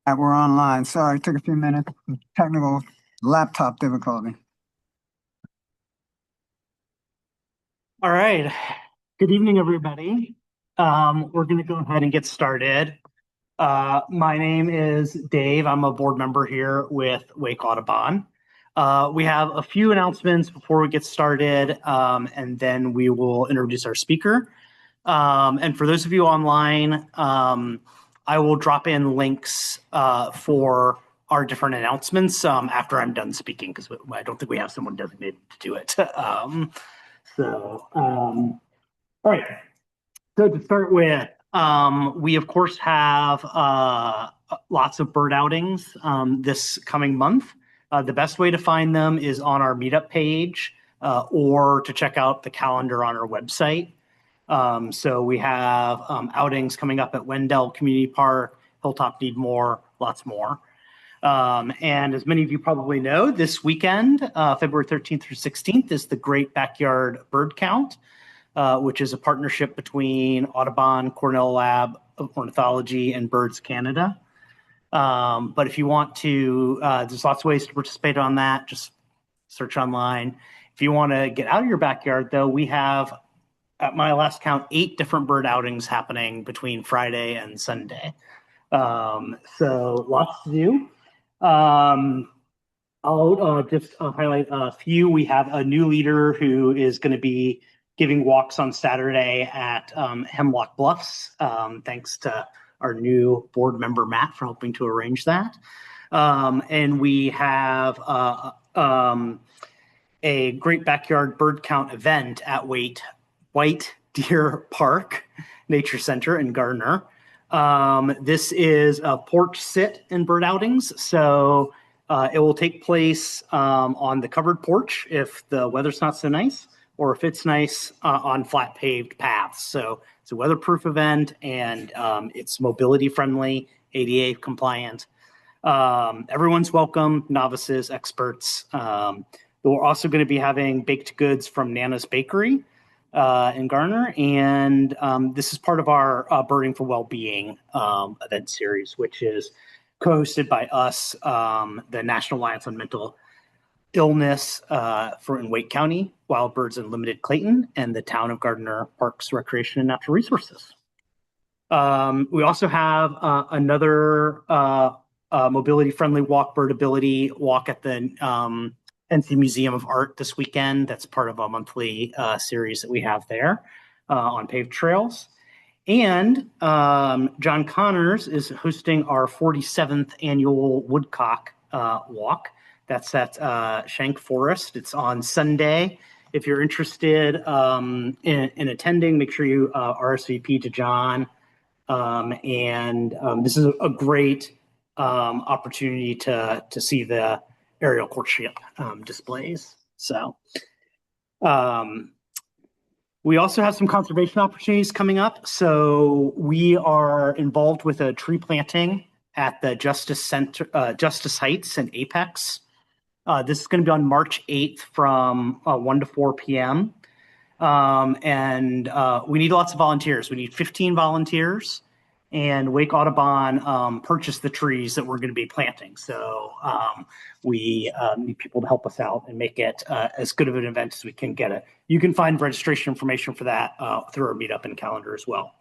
We're online. Sorry, it took a few minutes. Technical laptop difficulty. All right. Good evening, everybody. We're going to go ahead and get started. My name is Dave. I'm a board member here with Wake Audubon. We have a few announcements before we get started, and then we will introduce our speaker. And for those of you online, I will drop in links for our different announcements after I'm done speaking, because I don't think we have someone designated to do it. All right. So to start with, we of course have lots of bird outings this coming month. The best way to find them is on our meetup page or to check out the calendar on our website. So we have outings coming up at Wendell Community Park, Hilltop Needmore, lots more. And as many of you probably know, this weekend, February 13th through 16th, is the Great Backyard Bird Count, which is a partnership between Audubon, Cornell Lab of Ornithology, and Birds Canada. But if you want to, there's lots of ways to participate on that. Just search online. If you want to get out of your backyard, though, we have, at my last count, 8 different bird outings happening between Friday and Sunday. So lots to do. I'll just highlight a few. We have a new leader who is going to be giving walks on Saturday at Hemlock Bluffs. Thanks to our new board member, Matt, for helping to arrange that. And we have a Great Backyard Bird Count event at White Deer Park Nature Center in Gardner. This is a porch sit and bird outings. So it will take place on the covered porch if the weather's not so nice, or if it's nice on flat paved paths. So it's a weatherproof event, and it's mobility friendly, ADA compliant. Everyone's welcome, novices, experts. We're also going to be having baked goods from Nana's Bakery in Garner, and this is part of our Birding for Wellbeing event series, which is co-hosted by us, the National Alliance on Mental Illness in Wake County, Wild Birds Unlimited Clayton, and the Town of Gardner Parks, Recreation, and Natural Resources. We also have another mobility-friendly walk, Birdability walk at the NC Museum of Art this weekend. That's part of a monthly series that we have there on paved trails. And John Connors is hosting our 47th annual Woodcock walk. That's at Shank Forest. It's on Sunday. If you're interested in attending, make sure you RSVP to John. This is a great opportunity to see the aerial courtship displays. So we also have some conservation opportunities coming up. So we are involved with a tree planting at the Justice Heights in Apex. This is going to be on March 8th from 1 to 4 p.m. We need lots of volunteers. We need 15 volunteers. And Wake Audubon purchased the trees that we're going to be planting. So we need people to help us out and make it as good of an event as we can get it. You can find registration information for that through our meetup and calendar as well.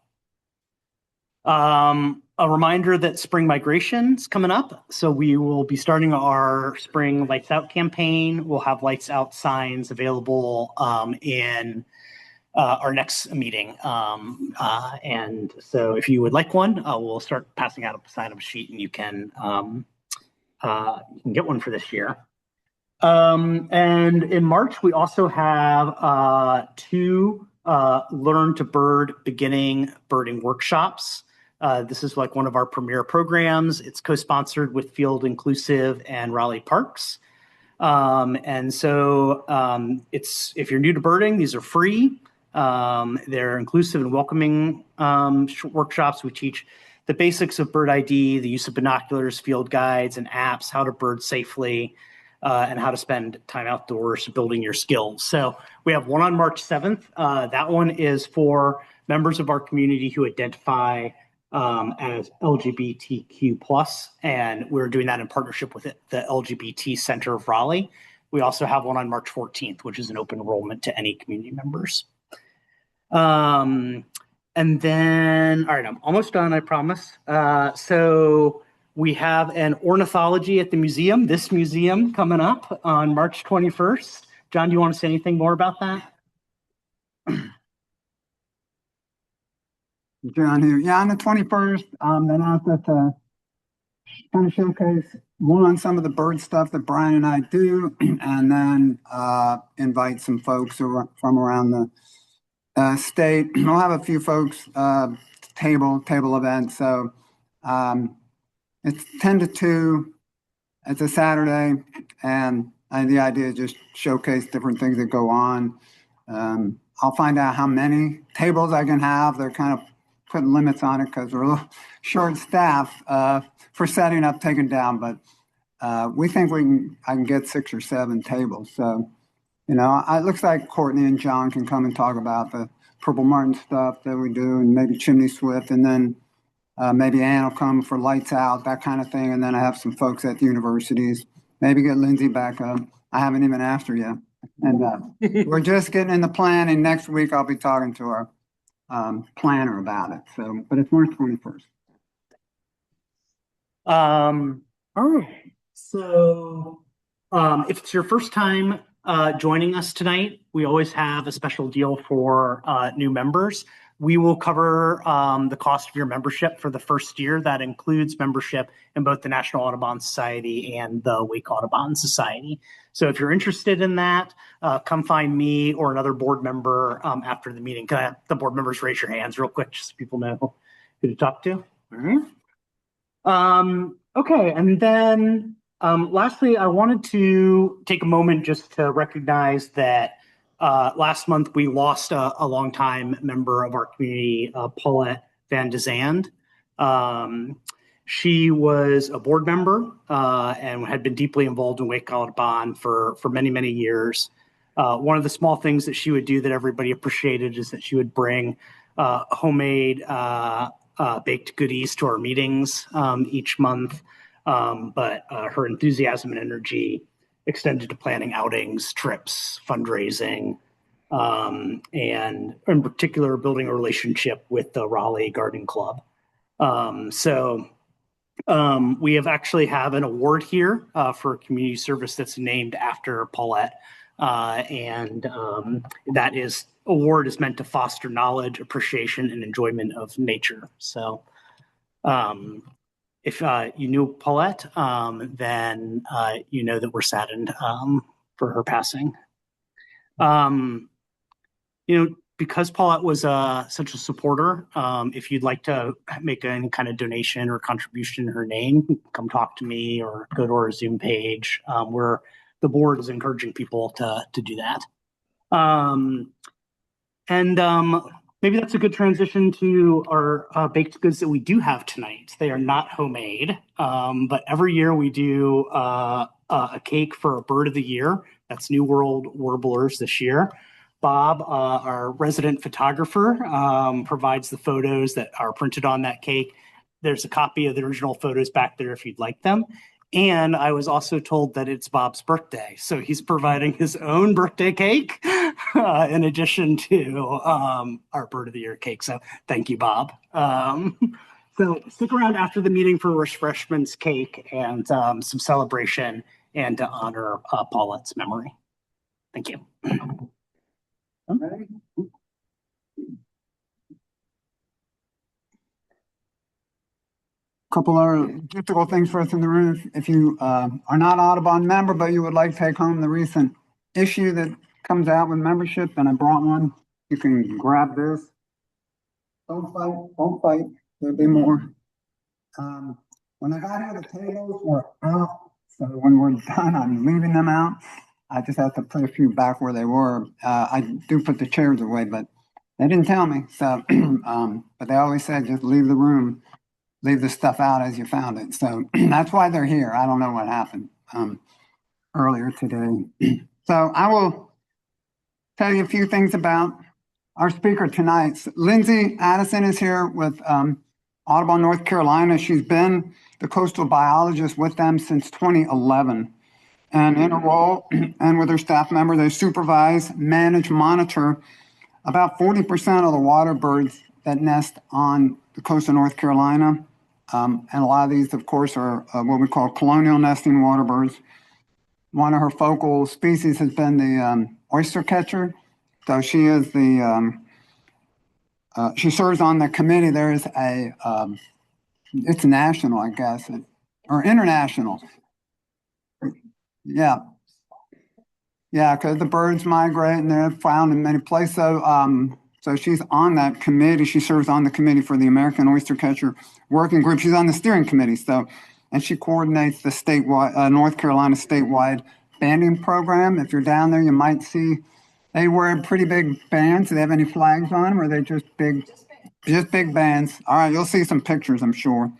A reminder that spring migration is coming up. So we will be starting our spring Lights Out campaign. We'll have Lights Out signs available in our next meeting. And so if you would like one, we'll start passing out a sign-up sheet, and you can get one for this year. And in March, we also have 2 Learn to Bird beginning birding workshops. This is like one of our premier programs. It's co-sponsored with Field Inclusive and Raleigh Parks. And so if you're new to birding, these are free. They're inclusive and welcoming workshops. We teach the basics of bird ID, the use of binoculars, field guides, and apps, how to bird safely, and how to spend time outdoors building your skills. So we have one on March 7th. That one is for members of our community who identify as LGBTQ plus, and we're doing that in partnership with the LGBT Center of Raleigh. We also have one on March 14th, which is an open enrollment to any community members. And then, all right, I'm almost done, I promise. So we have an ornithology at the museum, this museum coming up on March 21st. John, do you want to say anything more about that? John here. Yeah, on the 21st, then out at the kind of showcase some of the bird stuff that Brian and I do, and then invite some folks from around the state. We'll have a few folks table event. So it's 10 to 2. It's a Saturday, and the idea is just showcase different things that go on. I'll find out how many tables I can have. They're kind of putting limits on it because we're a little short staff for setting up, taking down, but we think I can get 6 or 7 tables. So, it looks like Courtney and John can come and talk about the purple martin stuff that we do, and maybe chimney swift, and then maybe Ann will come for lights out, that kind of thing. And then I have some folks at the universities, maybe get Lindsay back up. I haven't even asked her yet. And we're just getting in the plan, and next week I'll be talking to our planner about it. So, but it's March 21st. All right. So, if it's your first time joining us tonight, we always have a special deal for new members. We will cover the cost of your membership for the first year. That includes membership in both the National Audubon Society and the Wake Audubon Society. So if you're interested in that, come find me or another board member after the meeting. Can I have the board members raise your hands real quick just so people know who to talk to? All right. Okay, and then lastly, I wanted to take a moment just to recognize that last month we lost a longtime member of our community, Paulette Van de Zand. She was a board member and had been deeply involved in Wake Audubon for many, many years. One of the small things that she would do that everybody appreciated is that she would bring homemade baked goodies to our meetings each month. But her enthusiasm and energy extended to planning outings, trips, fundraising, and in particular, building a relationship with the Raleigh Garden Club. We have an award here for community service that's named after Paulette. That award is meant to foster knowledge, appreciation, and enjoyment of nature. So if you knew Paulette, then you know that we're saddened for her passing. Because Paulette was such a supporter, if you'd like to make any kind of donation or contribution in her name, come talk to me or go to our Zoom page where the board is encouraging people to do that. Maybe that's a good transition to our baked goods that we do have tonight. They are not homemade, but every year we do a cake for a bird of the year. That's New World Warblers this year. Bob, our resident photographer, provides the photos that are printed on that cake. There's a copy of the original photos back there if you'd like them. And I was also told that it's Bob's birthday. So he's providing his own birthday cake in addition to our Bird of the Year cake. So thank you, Bob. So stick around after the meeting for refreshments, cake, and some celebration and to honor Paulette's memory. Thank you. Okay. Couple of logistical things for us in the room. If you are not Audubon member, but you would like to take home the recent issue that comes out with membership, and I brought one, you can grab this. Don't fight. There'll be more. When I got here, the tables were out. So when we're done, I'm leaving them out. I just have to put a few back where they were. I do put the chairs away, but they didn't tell me. So, but they always said, just leave the room, leave the stuff out as you found it. So that's why they're here. I don't know what happened earlier today. So I will tell you a few things about our speaker tonight. Lindsay Addison is here with Audubon, North Carolina. She's been the coastal biologist with them since 2011. And in a role and with her staff member, they supervise, manage, monitor about 40% of the water birds that nest on the coast of North Carolina. And a lot of these, of course, are what we call colonial nesting water birds. One of her focal species has been the oystercatcher. So she is she serves on the committee. There is it's national, I guess, or international. Yeah. Yeah, because the birds migrate and they're found in many places. So she's on that committee. She serves on the committee for the American Oystercatcher working group. She's on the steering committee. And she coordinates the statewide, North Carolina statewide banding program. If you're down there, you might see they wear pretty big bands. Do they have any flags on them, or are they just big bands? All right, you'll see some pictures, I'm sure.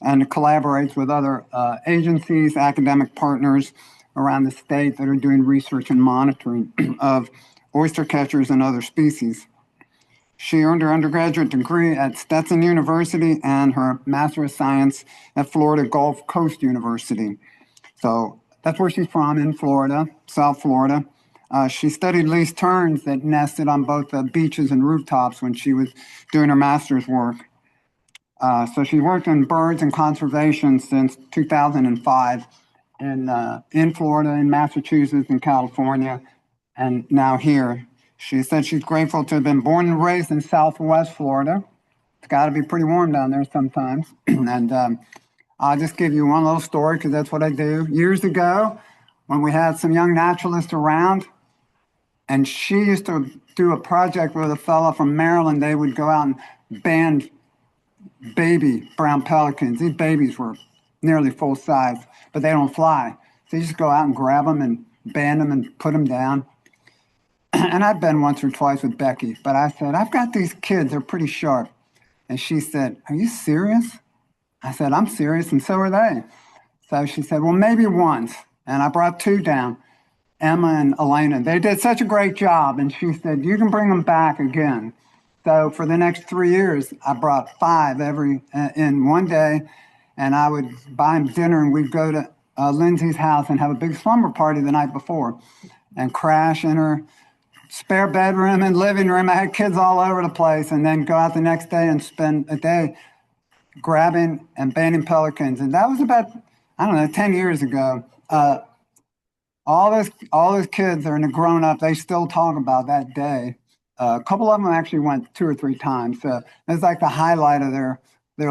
And it collaborates with other agencies, academic partners around the state that are doing research and monitoring of oystercatchers and other species. She earned her undergraduate degree at Stetson University and her Master of Science at Florida Gulf Coast University. So that's where she's from, in Florida, South Florida. She studied least terns that nested on both the beaches and rooftops when she was doing her master's work. So she worked in birds and conservation since 2005 in Florida, in Massachusetts, in California, and now here. She said she's grateful to have been born and raised in Southwest Florida. It's got to be pretty warm down there sometimes. And I'll just give you one little story because that's what I do. Years ago, when we had some young naturalists around, and she used to do a project with a fellow from Maryland, they would go out and band baby brown pelicans. These babies were nearly full size, but they don't fly. So you just go out and grab them and band them and put them down. And I've been once or twice with Becky, but I said, I've got these kids, they're pretty sharp. And she said, are you serious? I said, I'm serious, and so are they. So she said, well, maybe once. And I brought two down, Emma and Elena. They did such a great job. And she said, you can bring them back again. So for the next 3 years, I brought 5 in one day, and I would buy them dinner, and we'd go to Lindsay's house and have a big slumber party the night before and crash in her spare bedroom and living room. I had kids all over the place, and then go out the next day and spend a day grabbing and banding pelicans. And that was about, 10 years ago. All those kids are grown up. They still talk about that day. A couple of them actually went 2 or 3 times. So it's like the highlight of their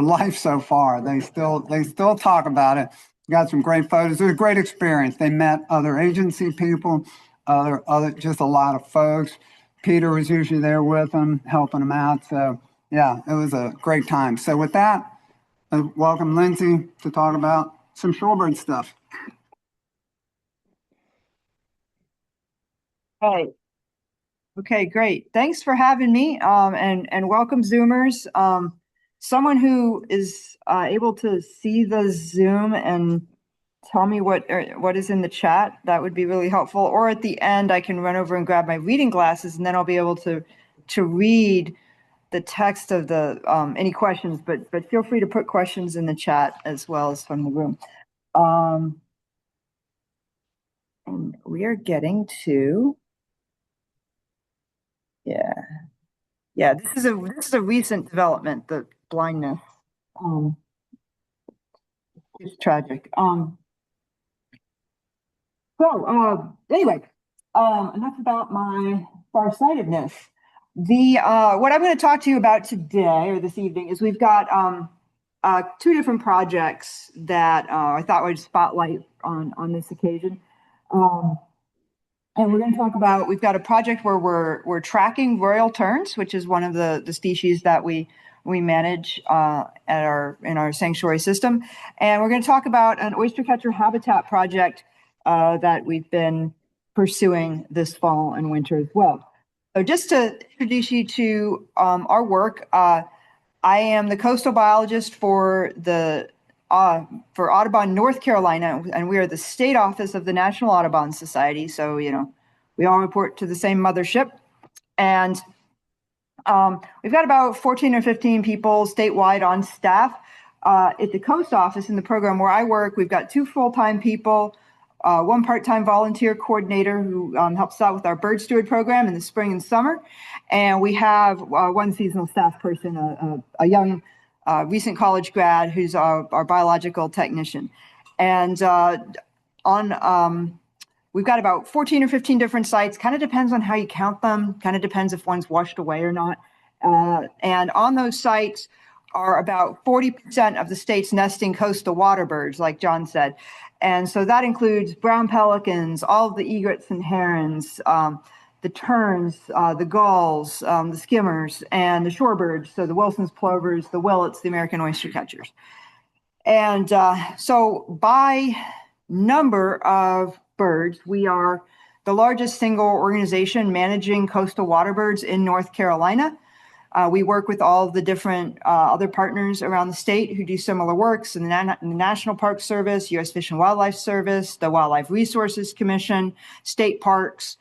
life so far. They still talk about it. Got some great photos. It was a great experience. They met other agency people, other just a lot of folks. Peter was usually there with them, helping them out. So yeah, it was a great time. So with that, welcome Lindsay to talk about some shorebird stuff. Right. Okay, great. Thanks for having me, and welcome Zoomers. Someone who is able to see the Zoom and tell me what is in the chat, that would be really helpful. Or at the end, I can run over and grab my reading glasses, and then I'll be able to read the text of the any questions. But feel free to put questions in the chat as well as from the room. And we are getting to. Yeah. This is a recent development. The blindness, it's tragic. Anyway, enough about my farsightedness. What I'm going to talk to you about today or this evening is we've got 2 different projects that I thought would spotlight on this occasion. And we're going to talk about, we've got a project where we're tracking Royal Terns, which is one of the species that we manage in our sanctuary system. And we're going to talk about an oystercatcher habitat project that we've been pursuing this fall and winter as well. So just to introduce you to our work, I am the coastal biologist for Audubon, North Carolina, and we are the state office of the National Audubon Society. So, we all report to the same mothership. And We've got about 14 or 15 people statewide on staff. At the coast office in the program where I work, we've got 2 full-time people, 1 part-time volunteer coordinator who helps out with our bird steward program in the spring and summer. And we have 1 seasonal staff person, a young recent college grad who's our biological technician. And we've got about 14 or 15 different sites. Kind of depends on how you count them. Kind of depends if one's washed away or not. And on those sites are about 40% of the state's nesting coastal waterbirds, like John said. And so that includes brown pelicans, all of the egrets and herons, the terns, the gulls, the skimmers, and the shorebirds. So the Wilson's plovers, the willets, the American oystercatchers. And so by number of birds, we are the largest single organization managing coastal waterbirds in North Carolina. We work with all of the different other partners around the state who do similar works in the National Park Service, U.S. Fish and Wildlife Service, the Wildlife Resources Commission, state parks,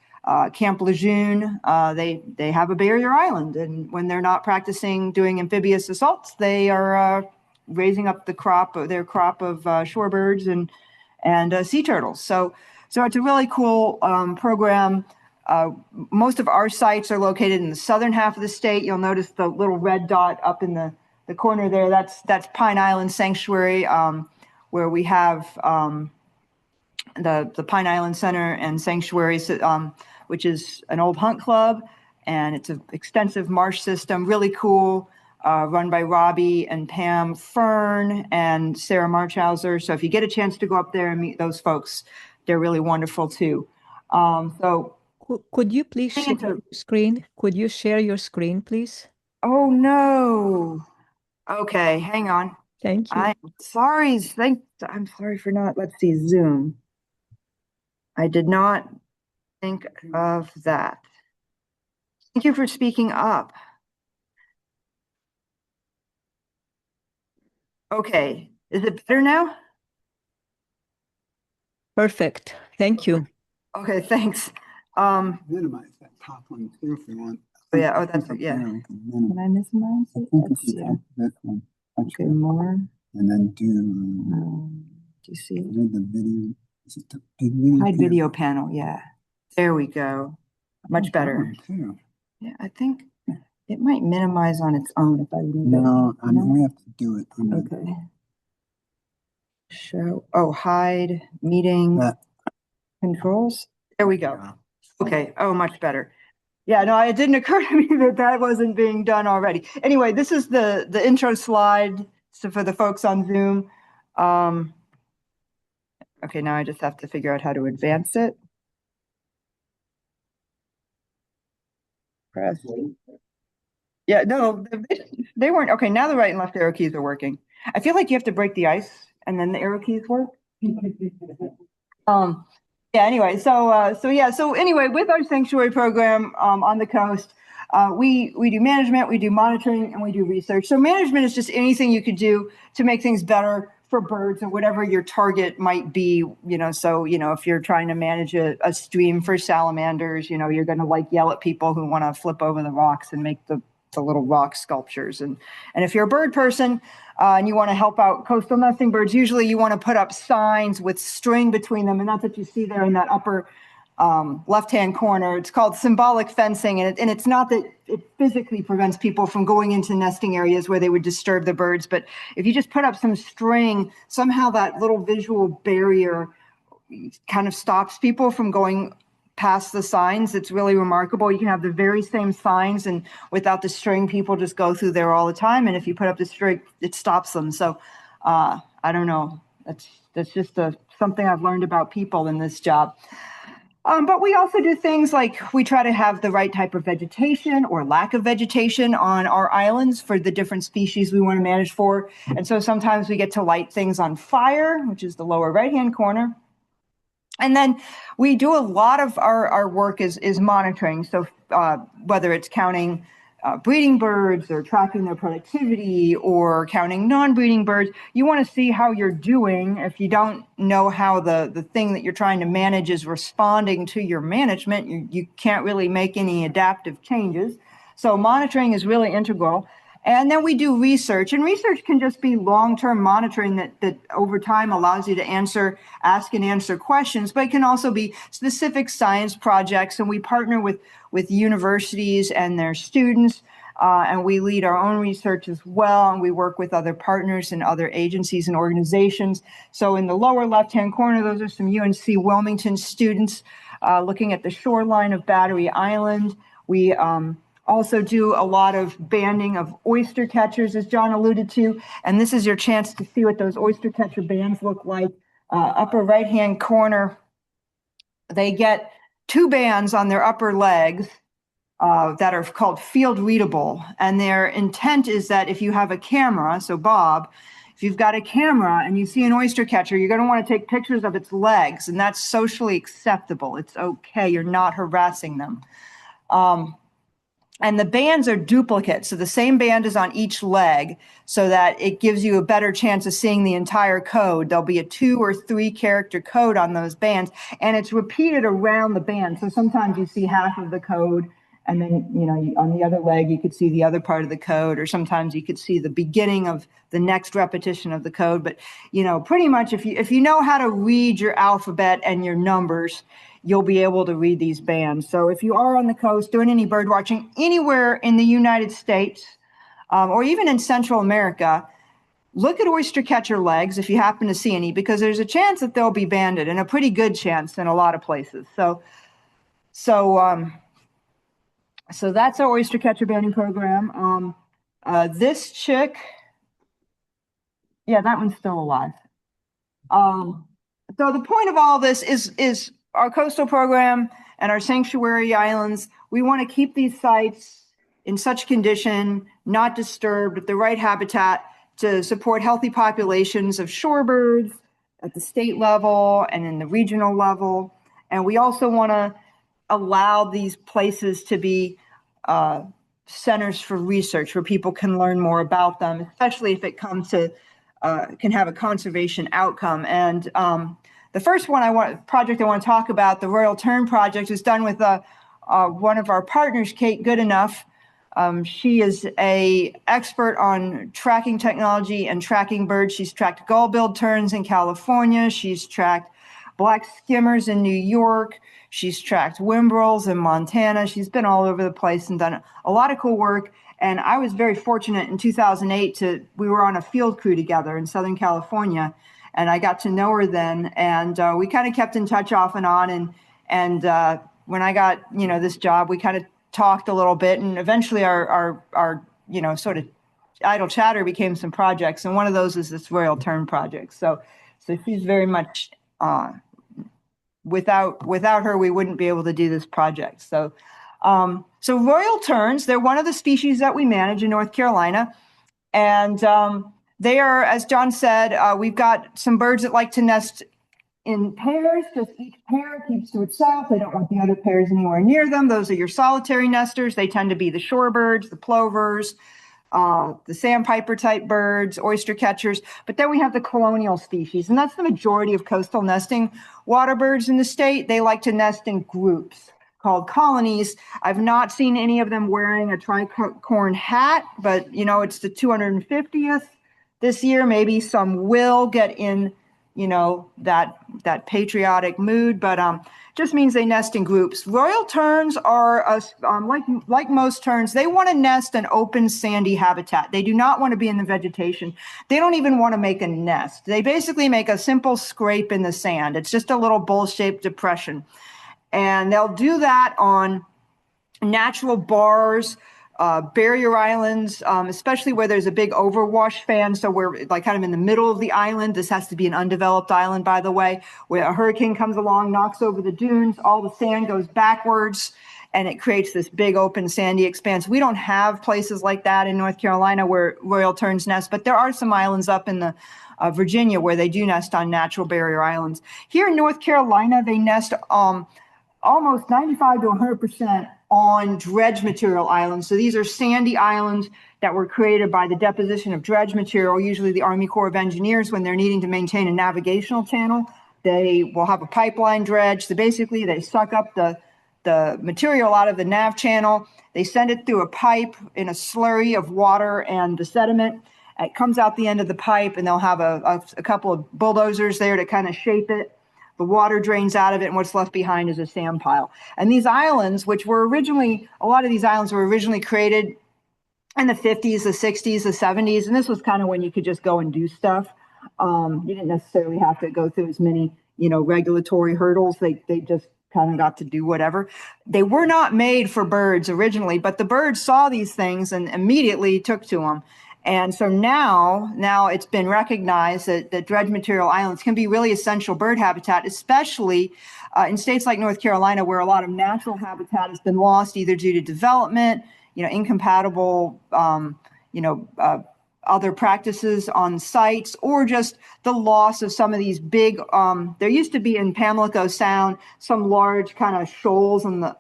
Camp Lejeune. They have a barrier island, and when they're not practicing doing amphibious assaults, they are raising up their crop of shorebirds and sea turtles. So it's a really cool program. Most of our sites are located in the southern half of the state. You'll notice the little red dot up in the corner there. That's Pine Island Sanctuary, where we have the Pine Island Center and Sanctuary, which is an old hunt club, and it's an extensive marsh system, really cool, run by Robbie and Pam Fern and Sarah Marchhauser. So if you get a chance to go up there and meet those folks, they're really wonderful too. Could you please share your screen? Could you share your screen, please? Oh, no. Okay, hang on. Thank you. I'm sorry. I'm sorry for not, let's see, Zoom. I did not think of that. Thank you for speaking up. Okay, is it better now? Perfect. Thank you. Okay, thanks. Minimize that top one too if you want. Oh, yeah, that's it, yeah. Can I minimize it? Let's see. This one. Okay, more. And then do Do you see? the video. Is it the big video? Hide video panel, yeah. There we go. Much better. Too. Yeah, I think it might minimize on its own if I leave it. No, I mean, we have to do it. Okay. Show, hide meeting controls. There we go. Okay, much better. Yeah, no, it didn't occur to me that wasn't being done already. Anyway, this is the intro slide for the folks on Zoom. Okay, now I just have to figure out how to advance it. Press. Yeah, no, they weren't. Okay, now the right and left arrow keys are working. I feel like you have to break the ice and then the arrow keys work. Yeah, anyway, so anyway, with our sanctuary program on the coast, we do management, we do monitoring, and we do research. So management is just anything you could do to make things better for birds or whatever your target might be, so, if you're trying to manage a stream for salamanders, you're going to yell at people who want to flip over the rocks and make the little rock sculptures. And if you're a bird person and you want to help out coastal nesting birds, usually you want to put up signs with string between them. And that's what you see there in that upper left-hand corner. It's called symbolic fencing. And it's not that it physically prevents people from going into nesting areas where they would disturb the birds. But if you just put up some string, somehow that little visual barrier kind of stops people from going past the signs. It's really remarkable. You can have the very same signs, and without the string, people just go through there all the time. And if you put up the string, it stops them. So I don't know. That's just something I've learned about people in this job. But we also do things like we try to have the right type of vegetation or lack of vegetation on our islands for the different species we want to manage for. And so sometimes we get to light things on fire, which is the lower right-hand corner. And then we do a lot of our work is monitoring. So whether it's counting breeding birds or tracking their productivity or counting non-breeding birds, you want to see how you're doing. If you don't know how the thing that you're trying to manage is responding to your management, you can't really make any adaptive changes. So monitoring is really integral. And then we do research, and research can just be long-term monitoring that over time allows you to ask and answer questions, but it can also be specific science projects. And we partner with universities and their students, and we lead our own research as well. And we work with other partners and other agencies and organizations. So in the lower left-hand corner, those are some UNC Wilmington students looking at the shoreline of Battery Island. We also do a lot of banding of oyster catchers, as John alluded to. And this is your chance to see what those oyster catcher bands look like. Upper right-hand corner, they get 2 bands on their upper legs that are called field readable. And their intent is that if you have a camera, so Bob, if you've got a camera and you see an oyster catcher, you're going to want to take pictures of its legs, and that's socially acceptable. It's okay. You're not harassing them. And the bands are duplicates. So the same band is on each leg so that it gives you a better chance of seeing the entire code. There'll be a 2 or 3 character code on those bands, and it's repeated around the band. So sometimes you see half of the code, and then, on the other leg, you could see the other part of the code, or sometimes you could see the beginning of the next repetition of the code. But, pretty much if you know how to read your alphabet and your numbers, you'll be able to read these bands. So if you are on the coast doing any bird watching anywhere in the United States, or even in Central America, look at oyster catcher legs if you happen to see any, because there's a chance that they'll be banded, and a pretty good chance in a lot of places. So that's our oyster catcher banding program. This chick, yeah, that one's still alive. So the point of all this is our coastal program and our sanctuary islands. We want to keep these sites in such condition, not disturbed, with the right habitat to support healthy populations of shorebirds at the state level and in the regional level. And we also want to allow these places to be centers for research where people can learn more about them, especially if it comes to can have a conservation outcome. And the first project I want to talk about, the Royal Tern project, is done with one of our partners, Kate Goodenough. She is an expert on tracking technology and tracking birds. She's tracked gull-billed terns in California. She's tracked black skimmers in New York. She's tracked whimbrels in Montana. She's been all over the place and done a lot of cool work. And I was very fortunate in 2008 we were on a field crew together in Southern California, and I got to know her then. And we kind of kept in touch off and on. And when I got, this job, we kind of talked a little bit, and eventually our sort of idle chatter became some projects. And one of those is this Royal Tern project. So she's very much, without her, we wouldn't be able to do this project. So Royal Terns, they're one of the species that we manage in North Carolina. And they are, as John said, we've got some birds that like to nest in pairs. Just each pair keeps to itself. They don't want the other pairs anywhere near them. Those are your solitary nesters. They tend to be the shorebirds, the plovers, the sandpiper type birds, oyster catchers. But then we have the colonial species, and that's the majority of coastal nesting waterbirds in the state. They like to nest in groups called colonies. I've not seen any of them wearing a tricorn hat, but it's the 250th this year. Maybe some will get in, that patriotic mood, but just means they nest in groups. Royal terns are, like most terns, they want to nest in open sandy habitat. They do not want to be in the vegetation. They don't even want to make a nest. They basically make a simple scrape in the sand. It's just a little bowl-shaped depression. And they'll do that on natural bars, barrier islands, especially where there's a big overwash fan. So we're like kind of in the middle of the island. This has to be an undeveloped island, by the way, where a hurricane comes along, knocks over the dunes, all the sand goes backwards, and it creates this big open sandy expanse. We don't have places like that in North Carolina where Royal Terns nest, but there are some islands up in the Virginia where they do nest on natural barrier islands. Here in North Carolina, they nest almost 95 to 100% on dredge material islands. So these are sandy islands that were created by the deposition of dredge material, usually the Army Corps of Engineers when they're needing to maintain a navigational channel. They will have a pipeline dredge. So basically they suck up the the material out of the nav channel. They send it through a pipe in a slurry of water and the sediment. It comes out the end of the pipe, and they'll have a couple of bulldozers there to kind of shape it. The water drains out of it, and what's left behind is a sand pile. And these islands, which were originally, a lot of these islands were originally created in the 50s, the 60s, the 70s, and this was kind of when you could just go and do stuff. You didn't necessarily have to go through as many, regulatory hurdles. They just kind of got to do whatever. They were not made for birds originally, but the birds saw these things and immediately took to them. And so now it's been recognized that dredge material islands can be really essential bird habitat, especially in states like North Carolina, where a lot of natural habitat has been lost either due to development, incompatible, other practices on sites, or just the loss of some of these big, there used to be in Pamlico Sound, some large kind of shoals in the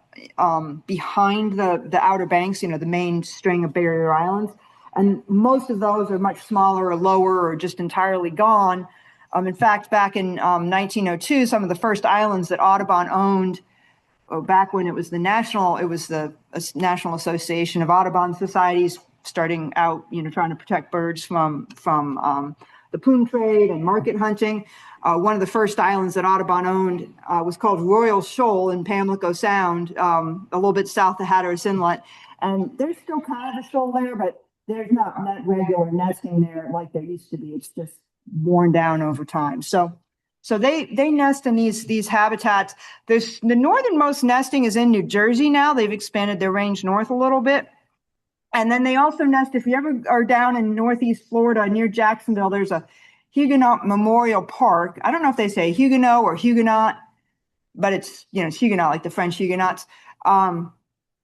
behind the Outer Banks, the main string of barrier islands. And most of those are much smaller or lower or just entirely gone. In fact, back in 1902, some of the first islands that Audubon owned, back when it was the National Association of Audubon Societies, starting out, trying to protect birds from the plume trade and market hunting. One of the first islands that Audubon owned was called Royal Shoal in Pamlico Sound, a little bit south of Hatteras Inlet. And there's still kind of a shoal there, but there's not regular nesting there like there used to be. It's just worn down over time. So they nest in these habitats. The northernmost nesting is in New Jersey now. They've expanded their range north a little bit. And then they also nest, if you ever are down in Northeast Florida near Jacksonville, there's a Huguenot Memorial Park. I don't know if they say Huguenot or Huguenot, but it's Huguenot, like the French Huguenots.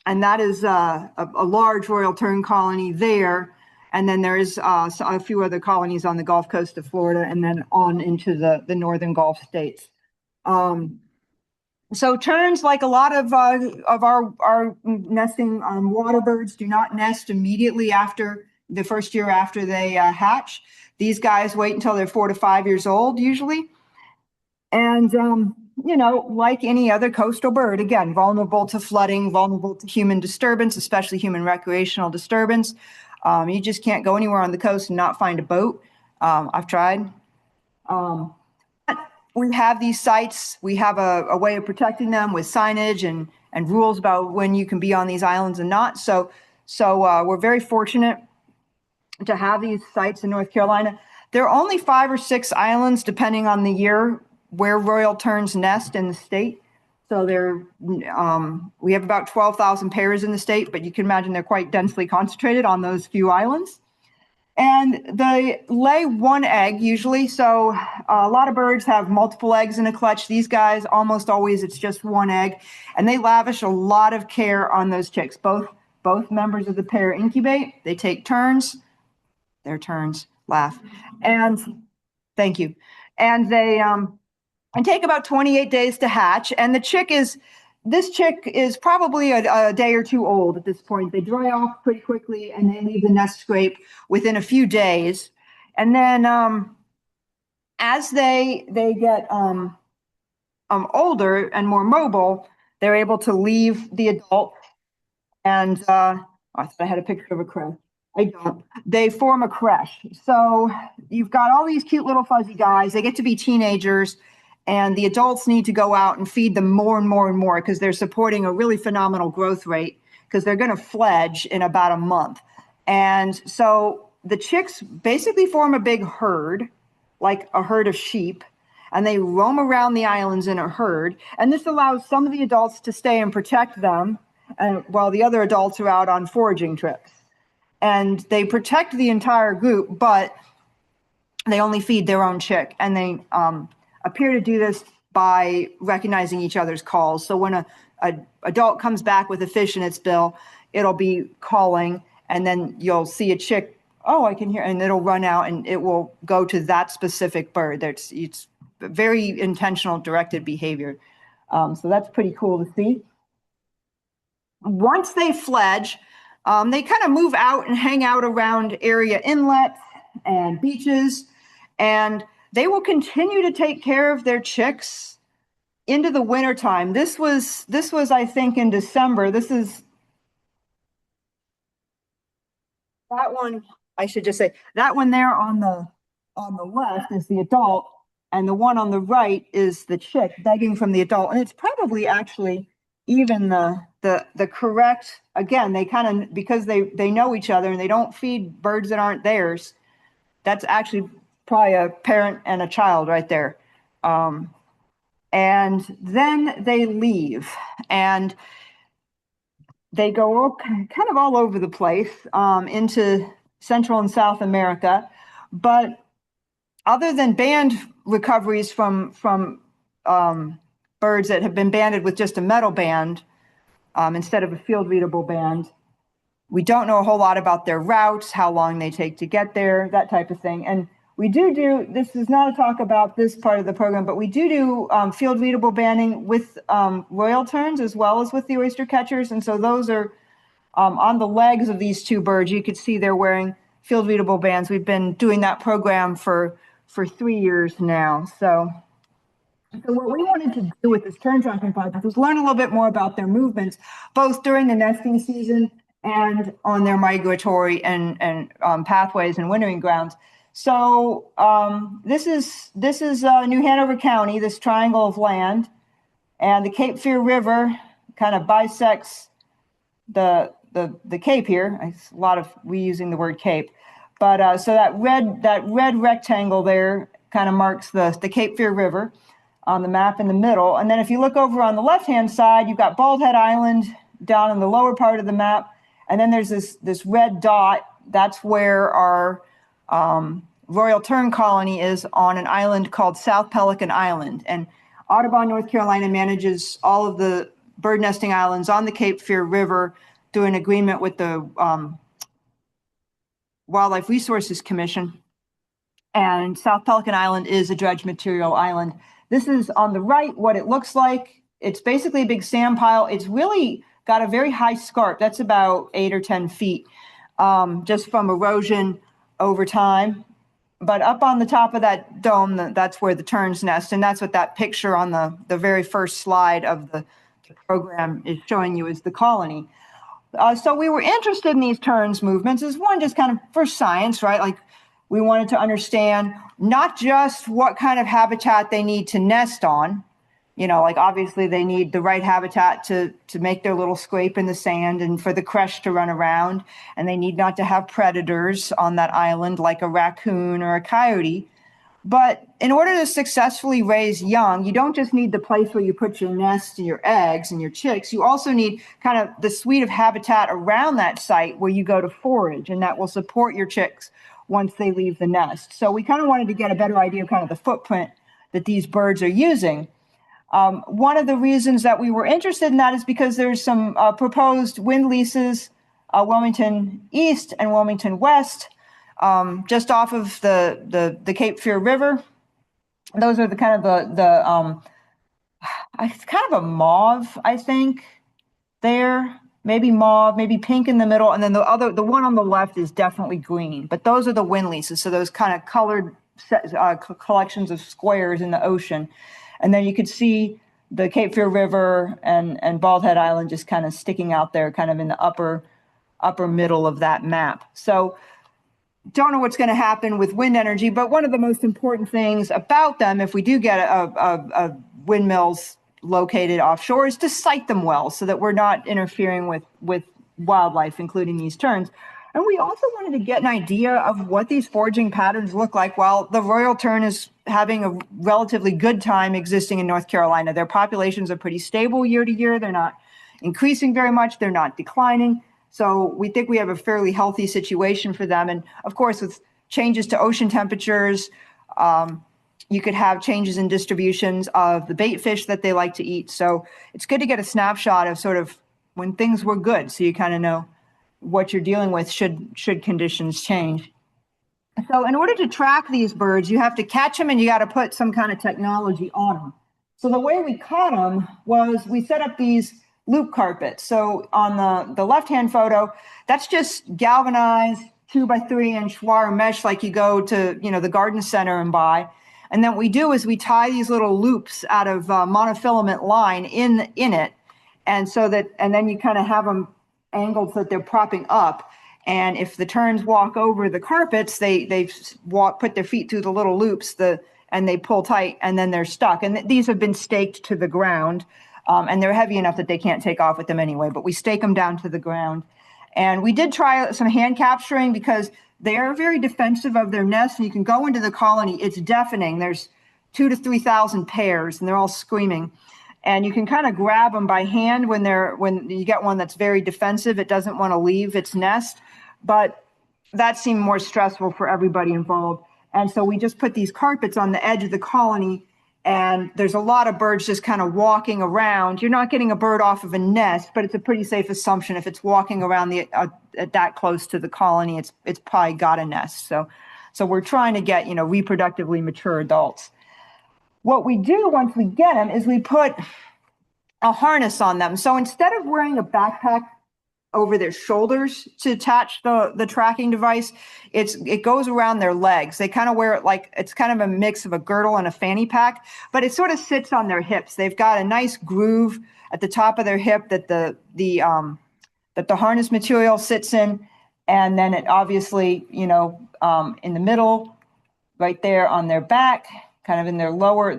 And that is a large Royal Tern colony there. And then there is a few other colonies on the Gulf Coast of Florida and then on into the northern Gulf states. So terns, like a lot of our nesting waterbirds, do not nest immediately after the first year after they hatch. These guys wait until they're 4 to 5 years old usually. And like any other coastal bird, again, vulnerable to flooding, vulnerable to human disturbance, especially human recreational disturbance. You just can't go anywhere on the coast and not find a boat. I've tried. We have these sites. We have a way of protecting them with signage and rules about when you can be on these islands and not. So we're very fortunate to have these sites in North Carolina. There are only 5 or 6 islands, depending on the year, where Royal Terns nest in the state. So we have about 12,000 pairs in the state, but you can imagine they're quite densely concentrated on those few islands. And they lay 1 egg usually. So a lot of birds have multiple eggs in a clutch. These guys, almost always, it's just 1 egg. And they lavish a lot of care on those chicks. Both members of the pair incubate. They take turns. Their turns, laugh. And thank you. And they take about 28 days to hatch. And this chick is probably a day or 2 old at this point. They dry off pretty quickly and they leave the nest scrape within a few days. And then as they get older and more mobile, they're able to leave the adult. And I thought I had a picture of a crow. I don't. They form a creche. So you've got all these cute little fuzzy guys. They get to be teenagers. And the adults need to go out and feed them more and more and more because they're supporting a really phenomenal growth rate because they're going to fledge in about a month. And so the chicks basically form a big herd, like a herd of sheep, and they roam around the islands in a herd. And this allows some of the adults to stay and protect them while the other adults are out on foraging trips. And they protect the entire group, but they only feed their own chick. And they appear to do this by recognizing each other's calls. So when an adult comes back with a fish in its bill, it'll be calling, and then you'll see a chick, oh, I can hear, and it'll run out and it will go to that specific bird. It's very intentional, directed behavior. So that's pretty cool to see. Once they fledge, they kind of move out and hang out around area inlets and beaches, and they will continue to take care of their chicks into the winter time. This was, I think, in December. This is that one, I should just say, that one there on the left is the adult, and the one on the right is the chick begging from the adult. And it's probably actually even the correct, again, they kind of, because they know each other and they don't feed birds that aren't theirs, that's actually probably a parent and a child right there. And then they leave, and they go kind of all over the place into Central and South America. But other than band recoveries from birds that have been banded with just a metal band instead of a field readable band, we don't know a whole lot about their routes, how long they take to get there, that type of thing. And we do, this is not a talk about this part of the program, but we do field readable banding with Royal Terns as well as with the Oystercatchers. And so those are on the legs of these two birds. You could see they're wearing field readable bands. We've been doing that program for 3 years now. So what we wanted to do with this tern tracking project was learn a little bit more about their movements, both during the nesting season and on their migratory and pathways and wintering grounds. So this is New Hanover County, this triangle of land, and the Cape Fear River kind of bisects the Cape here. It's a lot of we using the word Cape, but so that red rectangle there kind of marks the Cape Fear River on the map in the middle. And then if you look over on the left-hand side, you've got Bald Head Island down in the lower part of the map, and then there's this red dot. That's where our Royal Tern colony is, on an island called South Pelican Island. And Audubon, North Carolina manages all of the bird nesting islands on the Cape Fear River through an agreement with the Wildlife Resources Commission. And South Pelican Island is a dredge material island. This is on the right what it looks like. It's basically a big sand pile. It's really got a very high scarp. That's about 8 or 10 feet just from erosion over time. But up on the top of that dome, that's where the terns nest. And that's what that picture on the very first slide of the program is showing you, is the colony. So we were interested in these terns movements as one, just kind of for science, right? Like we wanted to understand not just what kind of habitat they need to nest on. You know, like obviously they need the right habitat to make their little scrape in the sand and for the creche to run around. And they need not to have predators on that island like a raccoon or a coyote. But in order to successfully raise young, you don't just need the place where you put your nest and your eggs and your chicks. You also need kind of the suite of habitat around that site where you go to forage, and that will support your chicks once they leave the nest. So we kind of wanted to get a better idea of kind of the footprint that these birds are using. One of the reasons that we were interested in that is because there's some proposed wind leases, Wilmington East and Wilmington West, just off of the Cape Fear River. Those are the kind of it's kind of a mauve, I think, there. Maybe mauve, maybe pink in the middle, and then the one on the left is definitely green. But those are the wind leases, so those kind of colored collections of squares in the ocean. And then you could see the Cape Fear River and Bald Head Island just kind of sticking out there, kind of in the upper middle of that map. So don't know what's going to happen with wind energy, but one of the most important things about them, if we do get a windmills located offshore, is to site them well so that we're not interfering with wildlife, including these terns. And we also wanted to get an idea of what these foraging patterns look like. While the Royal Tern is having a relatively good time existing in North Carolina, their populations are pretty stable year to year. They're not increasing very much. They're not declining. So we think we have a fairly healthy situation for them. And of course, with changes to ocean temperatures, you could have changes in distributions of the bait fish that they like to eat. So it's good to get a snapshot of sort of when things were good, so you kind of know what you're dealing with should conditions change. So in order to track these birds, you have to catch them and you got to put some kind of technology on them. So the way we caught them was we set up these loop carpets. So on the left-hand photo, that's just galvanized 2 by 3 inch wire mesh like you go to, the garden center and buy. And then what we do is we tie these little loops out of monofilament line in it. And so that, and then you kind of have them angled so that they're propping up. And if the terns walk over the carpets, they put their feet through the little loops, and they pull tight, and then they're stuck. And these have been staked to the ground, and they're heavy enough that they can't take off with them anyway, but we stake them down to the ground. And we did try some hand capturing because they are very defensive of their nest. And you can go into the colony. It's deafening. There's 2,000 to 3,000 pairs, and they're all screaming. And you can kind of grab them by hand when you get one that's very defensive. It doesn't want to leave its nest, but that seemed more stressful for everybody involved. And so we just put these carpets on the edge of the colony, and there's a lot of birds just kind of walking around. You're not getting a bird off of a nest, but it's a pretty safe assumption if it's walking around that close to the colony, it's probably got a nest. So we're trying to get, reproductively mature adults. What we do once we get them is we put a harness on them. So instead of wearing a backpack over their shoulders to attach the tracking device, it goes around their legs. They kind of wear it like it's kind of a mix of a girdle and a fanny pack, but it sort of sits on their hips. They've got a nice groove at the top of their hip that the harness material sits in, and then it obviously, in the middle, right there on their back, kind of in their lower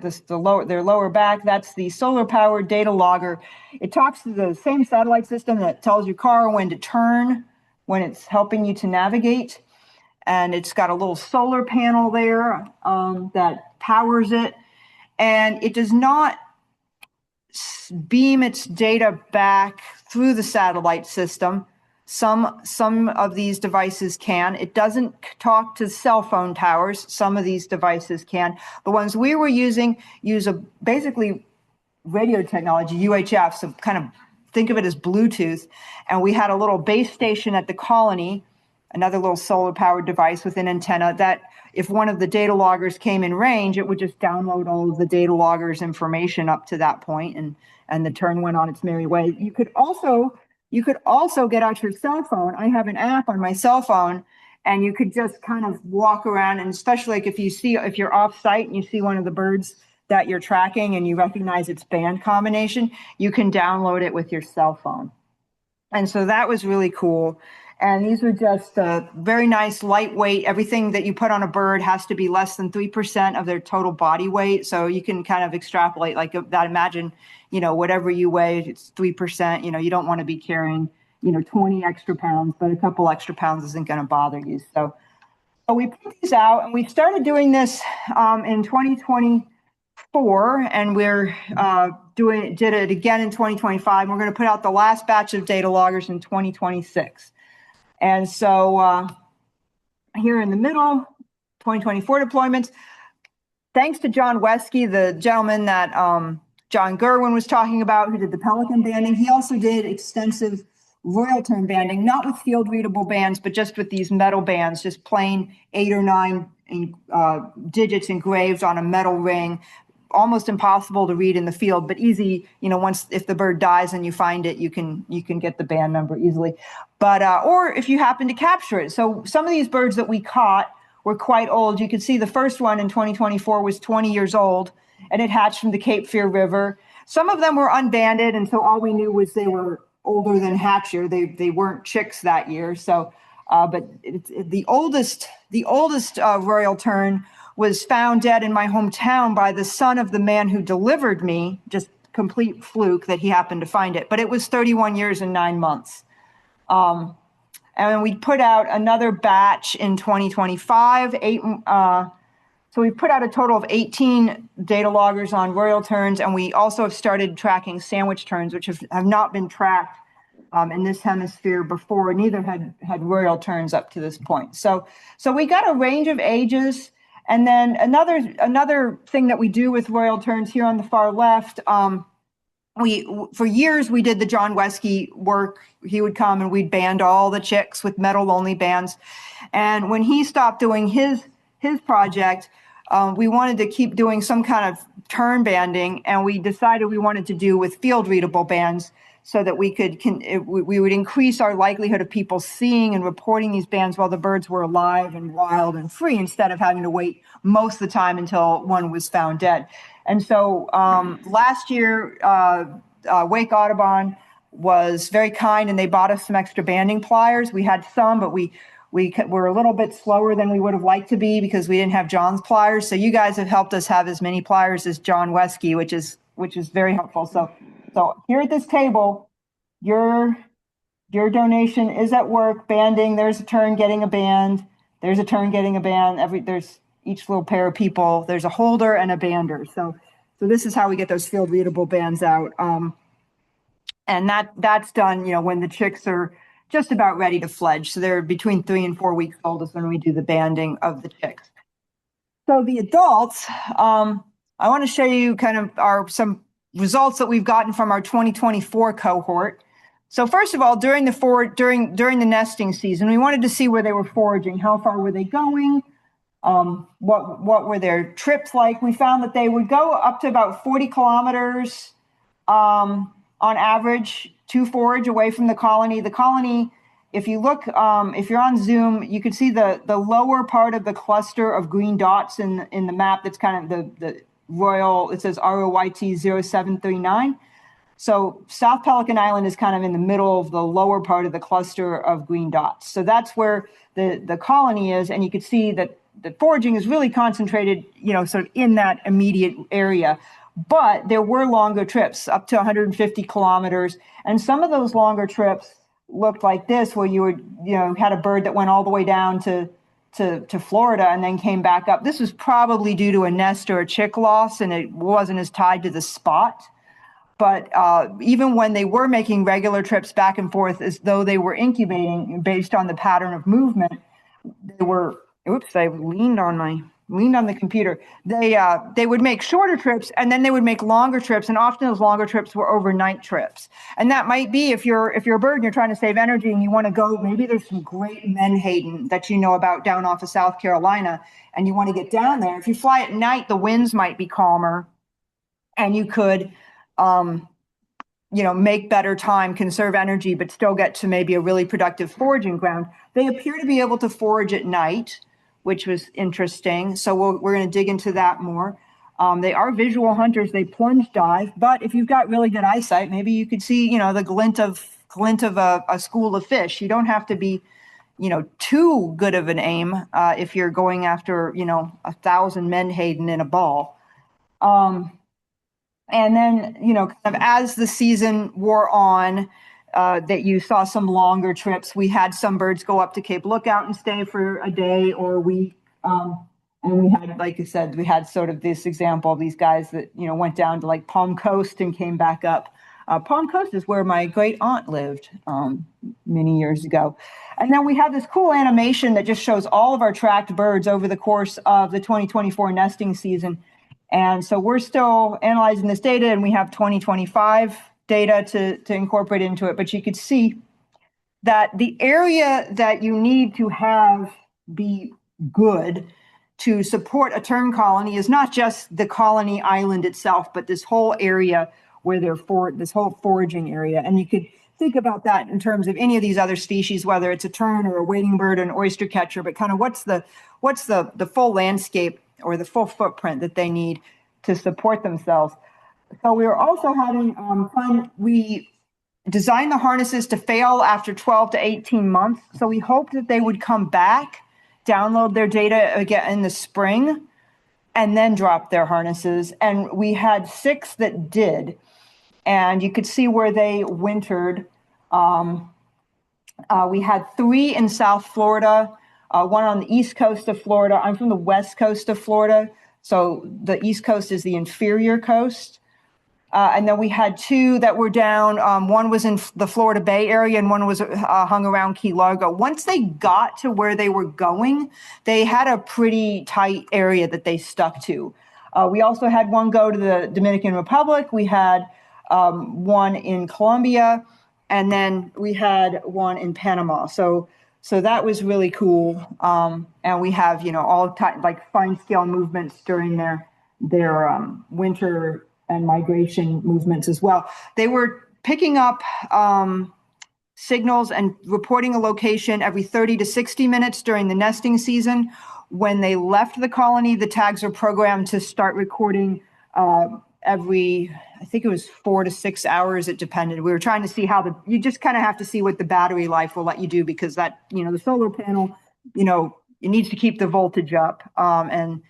back, that's the solar-powered data logger. It talks to the same satellite system that tells your car when to turn, when it's helping you to navigate. And it's got a little solar panel there that powers it. And it does not beam its data back through the satellite system. Some of these devices can. It doesn't talk to cell phone towers. Some of these devices can. The ones we were using use basically radio technology, UHF, so kind of think of it as Bluetooth. And we had a little base station at the colony, another little solar-powered device with an antenna that if one of the data loggers came in range, it would just download all of the data loggers' information up to that point, and the tern went on its merry way. You could also get out your cell phone. I have an app on my cell phone, and you could just kind of walk around, and especially like if you're off site and you see one of the birds that you're tracking and you recognize its band combination, you can download it with your cell phone. And so that was really cool. And these were just very nice, lightweight. Everything that you put on a bird has to be less than 3% of their total body weight. So you can kind of extrapolate like that. Imagine, whatever you weigh, it's 3%. You don't want to be carrying, 20 extra pounds, but a couple extra pounds isn't going to bother you. So we put these out, and we started doing this in 2024, and we're did it again in 2025. We're going to put out the last batch of data loggers in 2026. And so here in the middle, 2024 deployments, thanks to John Wesky, the gentleman that John Gerwin was talking about, who did the pelican banding. He also did extensive Royal Tern banding, not with field readable bands, but just with these metal bands, just plain 8 or 9 digits engraved on a metal ring. Almost impossible to read in the field, but easy, once if the bird dies and you find it, you can get the band number easily. But or if you happen to capture it. So some of these birds that we caught were quite old. You can see the first one in 2024 was 20 years old, and it hatched from the Cape Fear River. Some of them were unbanded, and so all we knew was they were older than hatch year. They weren't chicks that year. So, but the oldest Royal Tern was found dead in my hometown by the son of the man who delivered me, just complete fluke that he happened to find it. But it was 31 years and 9 months. And we put out another batch in 2025. So we put out a total of 18 data loggers on Royal Terns, and we also have started tracking sandwich terns, which have not been tracked in this hemisphere before. Neither had Royal Terns up to this point. So we got a range of ages. And then another thing that we do with Royal Terns here on the far left, for years we did the John Wesky work. He would come and we'd band all the chicks with metal only bands. And when he stopped doing his project, we wanted to keep doing some kind of tern banding, and we decided we wanted to do with field readable bands so that we would increase our likelihood of people seeing and reporting these bands while the birds were alive and wild and free, instead of having to wait most of the time until one was found dead. And so last year, Wake Audubon was very kind, and they bought us some extra banding pliers. We had some, but we were a little bit slower than we would have liked to be because we didn't have John's pliers. So you guys have helped us have as many pliers as John Wesky, which is very helpful. So here at this table, your donation is at work banding. There's a tern getting a band. There's a tern getting a band. There's each little pair of people. There's a holder and a bander. So this is how we get those field readable bands out. And that's done, when the chicks are just about ready to fledge. So they're between 3 and 4 weeks old is when we do the banding of the chicks. So the adults, I want to show you kind of some results that we've gotten from our 2024 cohort. So first of all, during the nesting season, we wanted to see where they were foraging. How far were they going? What were their trips like? We found that they would go up to about 40 kilometers on average to forage away from the colony. The colony, if you look, if you're on Zoom, you can see the lower part of the cluster of green dots in the map. That's kind of the Royal, it says ROYT 0739. So South Pelican Island is kind of in the middle of the lower part of the cluster of green dots. So that's where the colony is. And you can see that the foraging is really concentrated, sort of in that immediate area. But there were longer trips, up to 150 kilometers. And some of those longer trips looked like this, where you would, had a bird that went all the way down to Florida and then came back up. This was probably due to a nest or a chick loss, and it wasn't as tied to the spot. But even when they were making regular trips back and forth as though they were incubating based on the pattern of movement, they were, oops, I leaned on the computer. They would make shorter trips, and then they would make longer trips, and often those longer trips were overnight trips. And that might be if you're a bird and you're trying to save energy and you want to go, maybe there's some great menhaden that you know about down off of South Carolina, and you want to get down there. If you fly at night, the winds might be calmer, and you could make better time, conserve energy, but still get to maybe a really productive foraging ground. They appear to be able to forage at night, which was interesting. So we're going to dig into that more. They are visual hunters. They plunge dive, but if you've got really good eyesight, maybe you could see, the glint of a school of fish. You don't have to be, too good of an aim if you're going after, 1,000 menhaden in a ball. And then, kind of as the season wore on, that you saw some longer trips. We had some birds go up to Cape Lookout and stay for a day or a week. And we had, like I said, we had sort of this example of these guys that, went down to like Palm Coast and came back up. Palm Coast is where my great aunt lived many years ago. And then we have this cool animation that just shows all of our tracked birds over the course of the 2024 nesting season. And so we're still analyzing this data, and we have 2025 data to incorporate into it. But you could see that the area that you need to have be good to support a tern colony is not just the colony island itself, but this whole area where this whole foraging area. And you could think about that in terms of any of these other species, whether it's a tern or a wading bird, an oystercatcher, but kind of what's the full landscape or the full footprint that they need to support themselves. So we were also having fun. We designed the harnesses to fail after 12 to 18 months. So we hoped that they would come back, download their data again in the spring, and then drop their harnesses. And we had 6 that did. And you could see where they wintered. We had 3 in South Florida, 1 on the east coast of Florida. I'm from the west coast of Florida, so the east coast is the inferior coast. And then we had 2 that were down. 1 was in the Florida Bay area, and 1 was hung around Key Largo. Once they got to where they were going, they had a pretty tight area that they stuck to. We also had 1 go to the Dominican Republic. We had 1 in Colombia, and then we had 1 in Panama. So that was really cool. And we have, all like fine scale movements during winter and migration movements as well. They were picking up signals and reporting a location every 30 to 60 minutes during the nesting season. When they left the colony, the tags are programmed to start recording every, I think it was 4 to 6 hours. It depended. We were trying to see how you just kind of have to see what the battery life will let you do, because that, the solar panel, it needs to keep the voltage up. And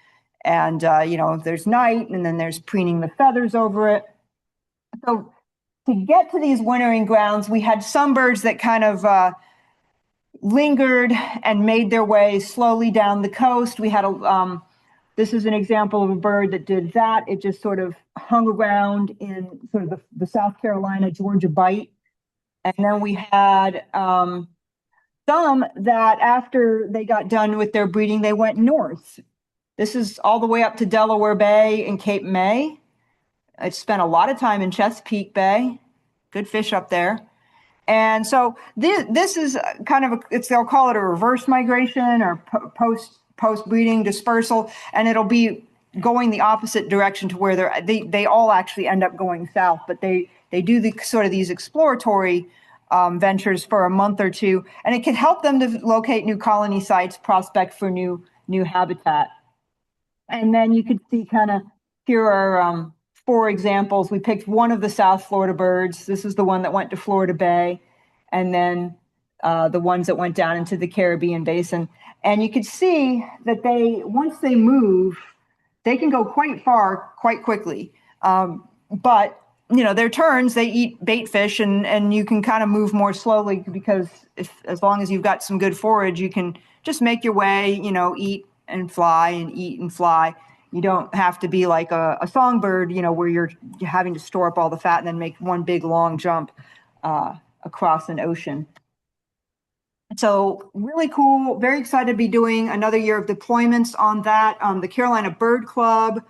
there's night, and then there's preening the feathers over it. So to get to these wintering grounds, we had some birds that kind of lingered and made their way slowly down the coast. We had this is an example of a bird that did that. It just sort of hung around in sort of the South Carolina, Georgia bight. And then we had some that after they got done with their breeding, they went north. This is all the way up to Delaware Bay and Cape May. I spent a lot of time in Chesapeake Bay. Good fish up there. And so this is kind of they'll call it a reverse migration or post-breeding dispersal, and it'll be going the opposite direction to where they all actually end up going south, but they do these exploratory ventures for a month or two, and it can help them to locate new colony sites, prospect for new habitat. And then you could see here are 4 examples. We picked one of the South Florida birds. This is the one that went to Florida Bay, and then the ones that went down into the Caribbean basin. And you could see that once they move, they can go quite far, quite quickly. But, they're terns, they eat bait fish, and you can kind of move more slowly, because as long as you've got some good forage, you can just make your way, eat and fly and eat and fly. You don't have to be like a songbird, where you're having to store up all the fat and then make one big long jump across an ocean. So really cool, very excited to be doing another year of deployments on that. The Carolina Bird Club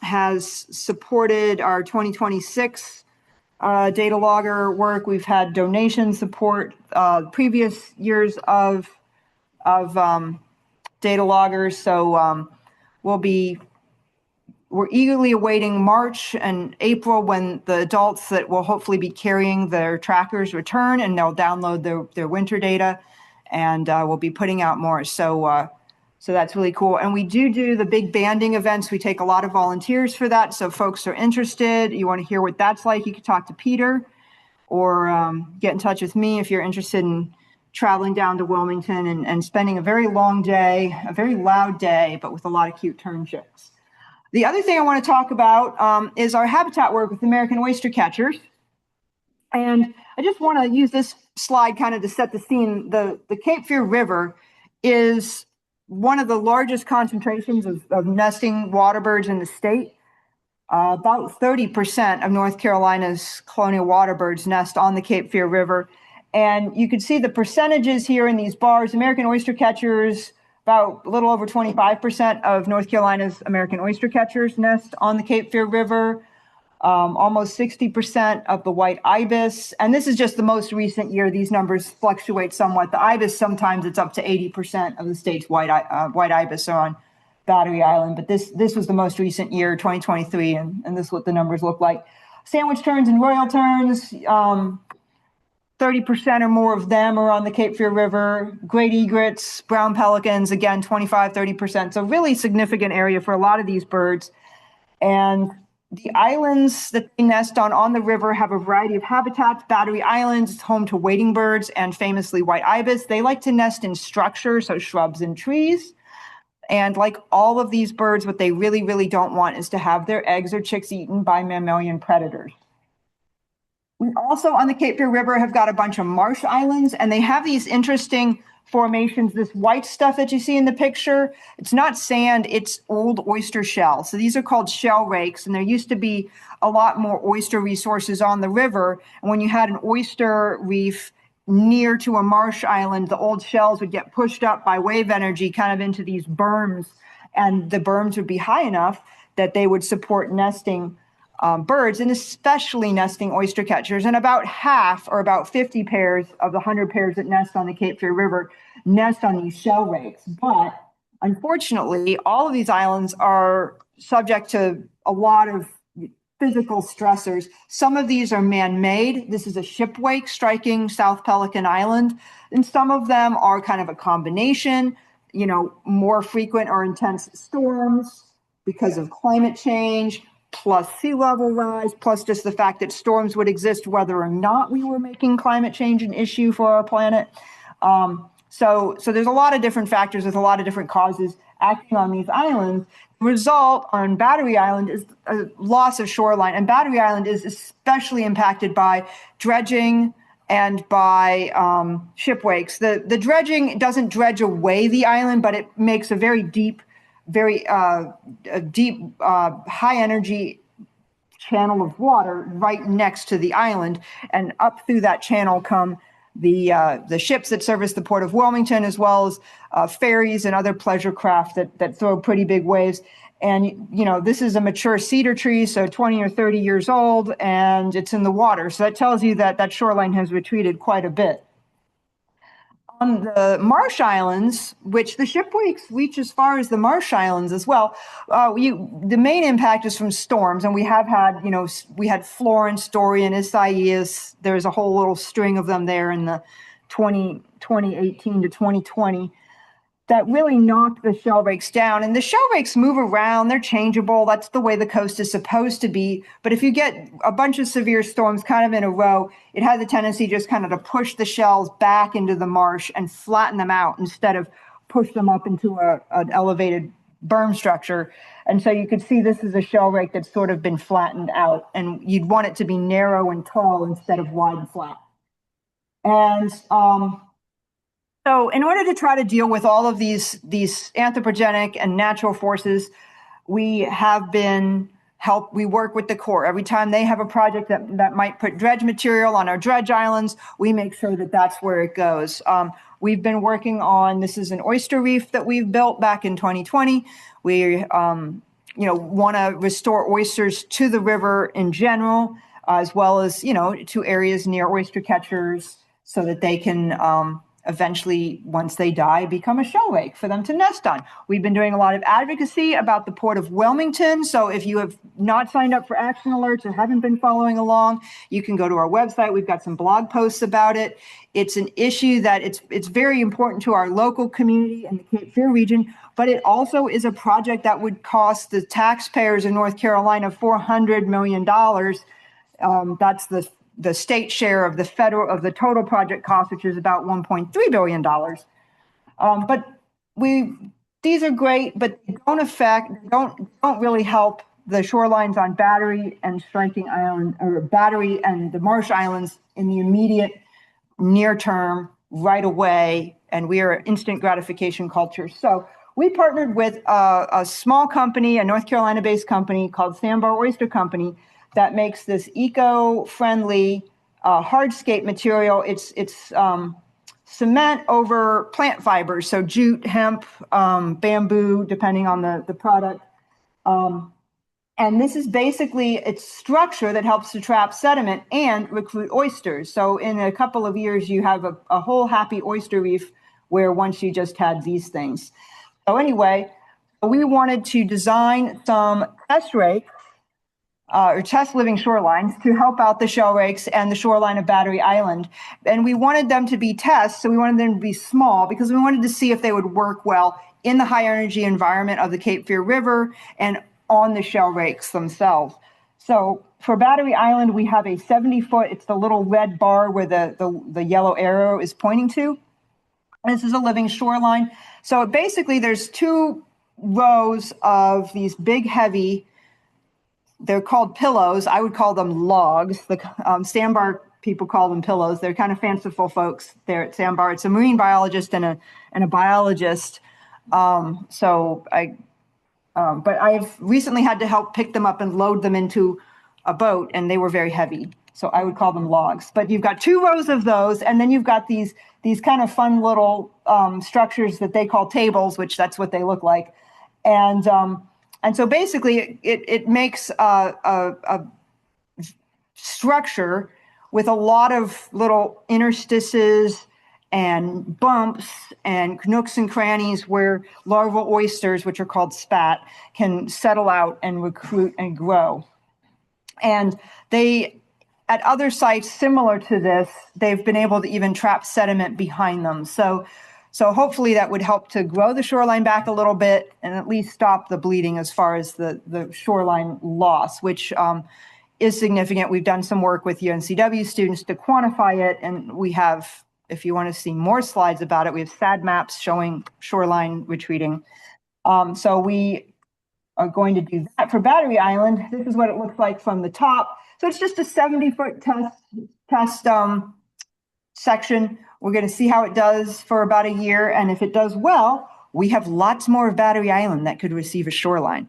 has supported our 2026 data logger work. We've had donation support previous years of data loggers. So we're eagerly awaiting March and April, when the adults that will hopefully be carrying their trackers return, and they'll download their winter data, and we'll be putting out more. So that's really cool. And we do the big banding events. We take a lot of volunteers for that. So folks are interested, you want to hear what that's like, you can talk to Peter, or get in touch with me if you're interested in traveling down to Wilmington and spending a very long day, a very loud day, but with a lot of cute tern chicks. The other thing I want to talk about is our habitat work with American Oystercatchers. And I just want to use this slide kind of to set the scene. The Cape Fear River is one of the largest concentrations of nesting waterbirds in the state. About 30% of North Carolina's colonial waterbirds nest on the Cape Fear River. And you can see the percentages here in these bars. American Oystercatchers, about a little over 25% of North Carolina's American Oystercatchers nest on the Cape Fear River. Almost 60% of the white ibis. And this is just the most recent year. These numbers fluctuate somewhat. The ibis, sometimes it's up to 80% of the state's white ibis are on Battery Island. But this was the most recent year, 2023, and this is what the numbers look like. Sandwich terns and Royal Terns, 30% or more of them are on the Cape Fear River. Great egrets, brown pelicans, again, 25, 30%. So really significant area for a lot of these birds. And the islands that they nest on the river have a variety of habitats. Battery Island is home to wading birds and famously white ibis. They like to nest in structure, so shrubs and trees. And like all of these birds, what they really, really don't want is to have their eggs or chicks eaten by mammalian predators. We also, on the Cape Fear River, have got a bunch of marsh islands, and they have these interesting formations. This white stuff that you see in the picture, it's not sand, it's old oyster shell. So these are called shell rakes, and there used to be a lot more oyster resources on the river. And when you had an oyster reef near to a marsh island, the old shells would get pushed up by wave energy kind of into these berms, and the berms would be high enough that they would support nesting birds, and especially nesting oystercatchers. And about half, or about 50 pairs of the 100 pairs that nest on the Cape Fear River, nest on these shell rakes. But Unfortunately, all of these islands are subject to a lot of physical stressors. Some of these are man-made. This is a ship wake striking South Pelican Island. And some of them are kind of a combination, more frequent or intense storms because of climate change, plus sea level rise, plus just the fact that storms would exist whether or not we were making climate change an issue for our planet. So there's a lot of different factors with a lot of different causes acting on these islands. The result on Battery Island is a loss of shoreline, and Battery Island is especially impacted by dredging and by ship wakes. The dredging doesn't dredge away the island, but it makes a very deep, high energy channel of water right next to the island, and up through that channel come the ships that service the port of Wilmington, as well as ferries and other pleasure craft that throw pretty big waves. And, this is a mature cedar tree, so 20 or 30 years old, and it's in the water. So that tells you that shoreline has retreated quite a bit. On the Marsh Islands, which the ship wakes reach as far as the Marsh Islands as well, the main impact is from storms. And we have had, we had Florence, Dorian, Isaias. There's a whole little string of them there in the 2018 to 2020 that really knocked the shell rakes down. And the shell rakes move around, they're changeable. That's the way the coast is supposed to be. But if you get a bunch of severe storms kind of in a row, it has a tendency just kind of to push the shells back into the marsh and flatten them out instead of push them up into an elevated berm structure. And so you could see this is a shell rake that's sort of been flattened out, and you'd want it to be narrow and tall instead of wide and flat. And so in order to try to deal with all of these anthropogenic and natural forces, we work with the Corps. Every time they have a project that might put dredge material on our dredge islands, we make sure that that's where it goes. We've been working on, this is an oyster reef that we've built back in 2020. We want to restore oysters to the river in general, as well as, to areas near oyster catchers so that they can eventually, once they die, become a shell rake for them to nest on. We've been doing a lot of advocacy about the Port of Wilmington. So if you have not signed up for action alerts or haven't been following along, you can go to our website. We've got some blog posts about it. It's an issue that it's very important to our local community in the Cape Fear region, but it also is a project that would cost the taxpayers in North Carolina $400 million. That's the state share of the total project cost, which is about $1.3 billion. But these are great, but they don't really help the shorelines on Battery and Striking Island, or Battery and the Marsh Islands in the immediate near term, right away. And we are instant gratification culture. So we partnered with a small company, a North Carolina-based company called Sandbar Oyster Company, that makes this eco-friendly hardscape material. It's cement over plant fibers, so jute, hemp, bamboo, depending on the product. And this is basically its structure that helps to trap sediment and recruit oysters. So in a couple of years, you have a whole happy oyster reef where once you just had these things. So anyway, we wanted to design some test rakes or test living shorelines to help out the shell rakes and the shoreline of Battery Island. And we wanted them to be tests, so we wanted them to be small because we wanted to see if they would work well in the high energy environment of the Cape Fear River and on the shell rakes themselves. So for Battery Island, we have a 70-foot, it's the little red bar where the yellow arrow is pointing to. This is a living shoreline. So basically there's two rows of these big, heavy, they're called pillows. I would call them logs. The Sandbar people call them pillows. They're kind of fanciful folks there at Sandbar. It's a marine biologist and a biologist. But I've recently had to help pick them up and load them into a boat, and they were very heavy. So I would call them logs. But you've got two rows of those, and then you've got these kind of fun little structures that they call tables, which that's what they look like. And so basically, it makes a structure with a lot of little interstices and bumps and nooks and crannies where larval oysters, which are called spat, can settle out and recruit and grow. And they, at other sites similar to this, they've been able to even trap sediment behind them. So hopefully that would help to grow the shoreline back a little bit and at least stop the bleeding as far as the shoreline loss, which is significant. We've done some work with UNCW students to quantify it, and we have, if you want to see more slides about it, we have SAD maps showing shoreline retreating. So we are going to do that for Battery Island. This is what it looks like from the top. So it's just a 70-foot test section. We're going to see how it does for about a year, and if it does well, we have lots more of Battery Island that could receive a shoreline.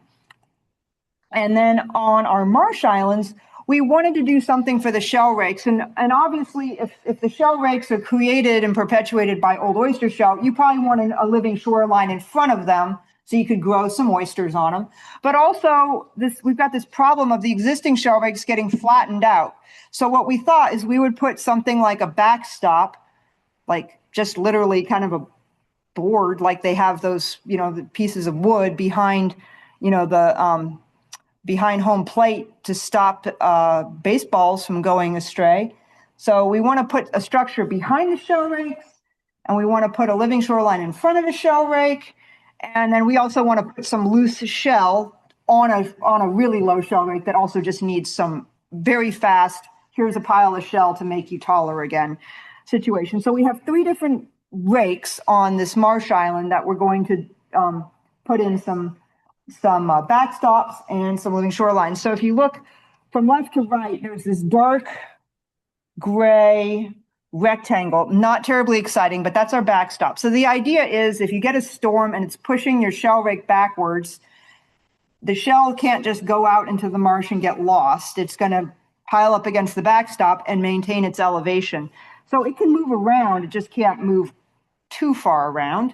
And then on our marsh islands, we wanted to do something for the shell rakes. And obviously, if the shell rakes are created and perpetuated by old oyster shell, you probably want a living shoreline in front of them so you could grow some oysters on them. But also, we've got this problem of the existing shell rakes getting flattened out. So what we thought is we would put something like a backstop, like just literally kind of a board, like they have those, the pieces of wood behind, behind home plate to stop baseballs from going astray. So we want to put a structure behind the shell rakes, and we want to put a living shoreline in front of the shell rake. And then we also want to put some loose shell on a really low shell rake that also just needs some very fast, here's a pile of shell to make you taller again situation. So we have 3 different rakes on this marsh island that we're going to put in some backstops and some living shorelines. So if you look from left to right, there's this dark gray rectangle, not terribly exciting, but that's our backstop. So the idea is if you get a storm and it's pushing your shell rake backwards, the shell can't just go out into the marsh and get lost. It's going to pile up against the backstop and maintain its elevation. So it can move around, it just can't move too far around.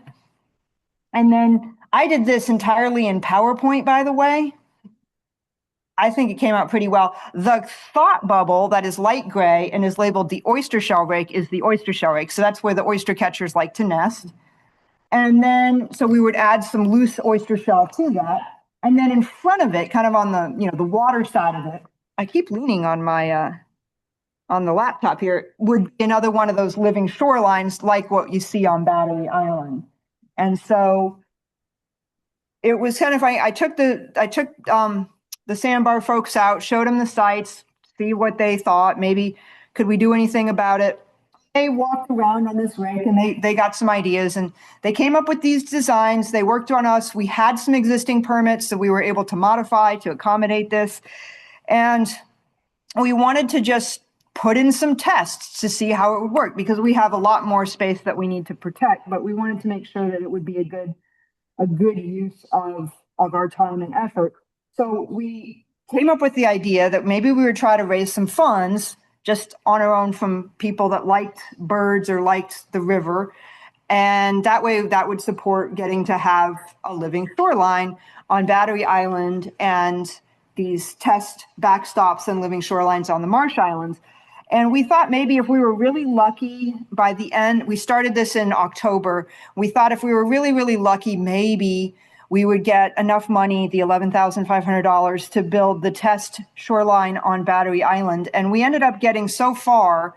And then I did this entirely in PowerPoint, by the way. I think it came out pretty well. The thought bubble that is light gray and is labeled the oyster shell rake is the oyster shell rake. So that's where the oyster catchers like to nest. And then, so we would add some loose oyster shell to that. And then in front of it, kind of on the, the water side of it, I keep leaning on my, on the laptop here, would be another one of those living shorelines like what you see on Battery Island. And so it was kind of funny. I took the sandbar folks out, showed them the sites, see what they thought. Maybe could we do anything about it? They walked around on this rake and they got some ideas and they came up with these designs. They worked on us. We had some existing permits that we were able to modify to accommodate this. And we wanted to just put in some tests to see how it would work because we have a lot more space that we need to protect, but we wanted to make sure that it would be a good use of our time and effort. So we came up with the idea that maybe we would try to raise some funds just on our own from people that liked birds or liked the river. And that way that would support getting to have a living shoreline on Battery Island and these test backstops and living shorelines on the marsh islands. And we thought maybe if we were really lucky by the end, we started this in October. We thought if we were really, really lucky, maybe we would get enough money, the $11,500, to build the test shoreline on Battery Island. And we ended up getting so far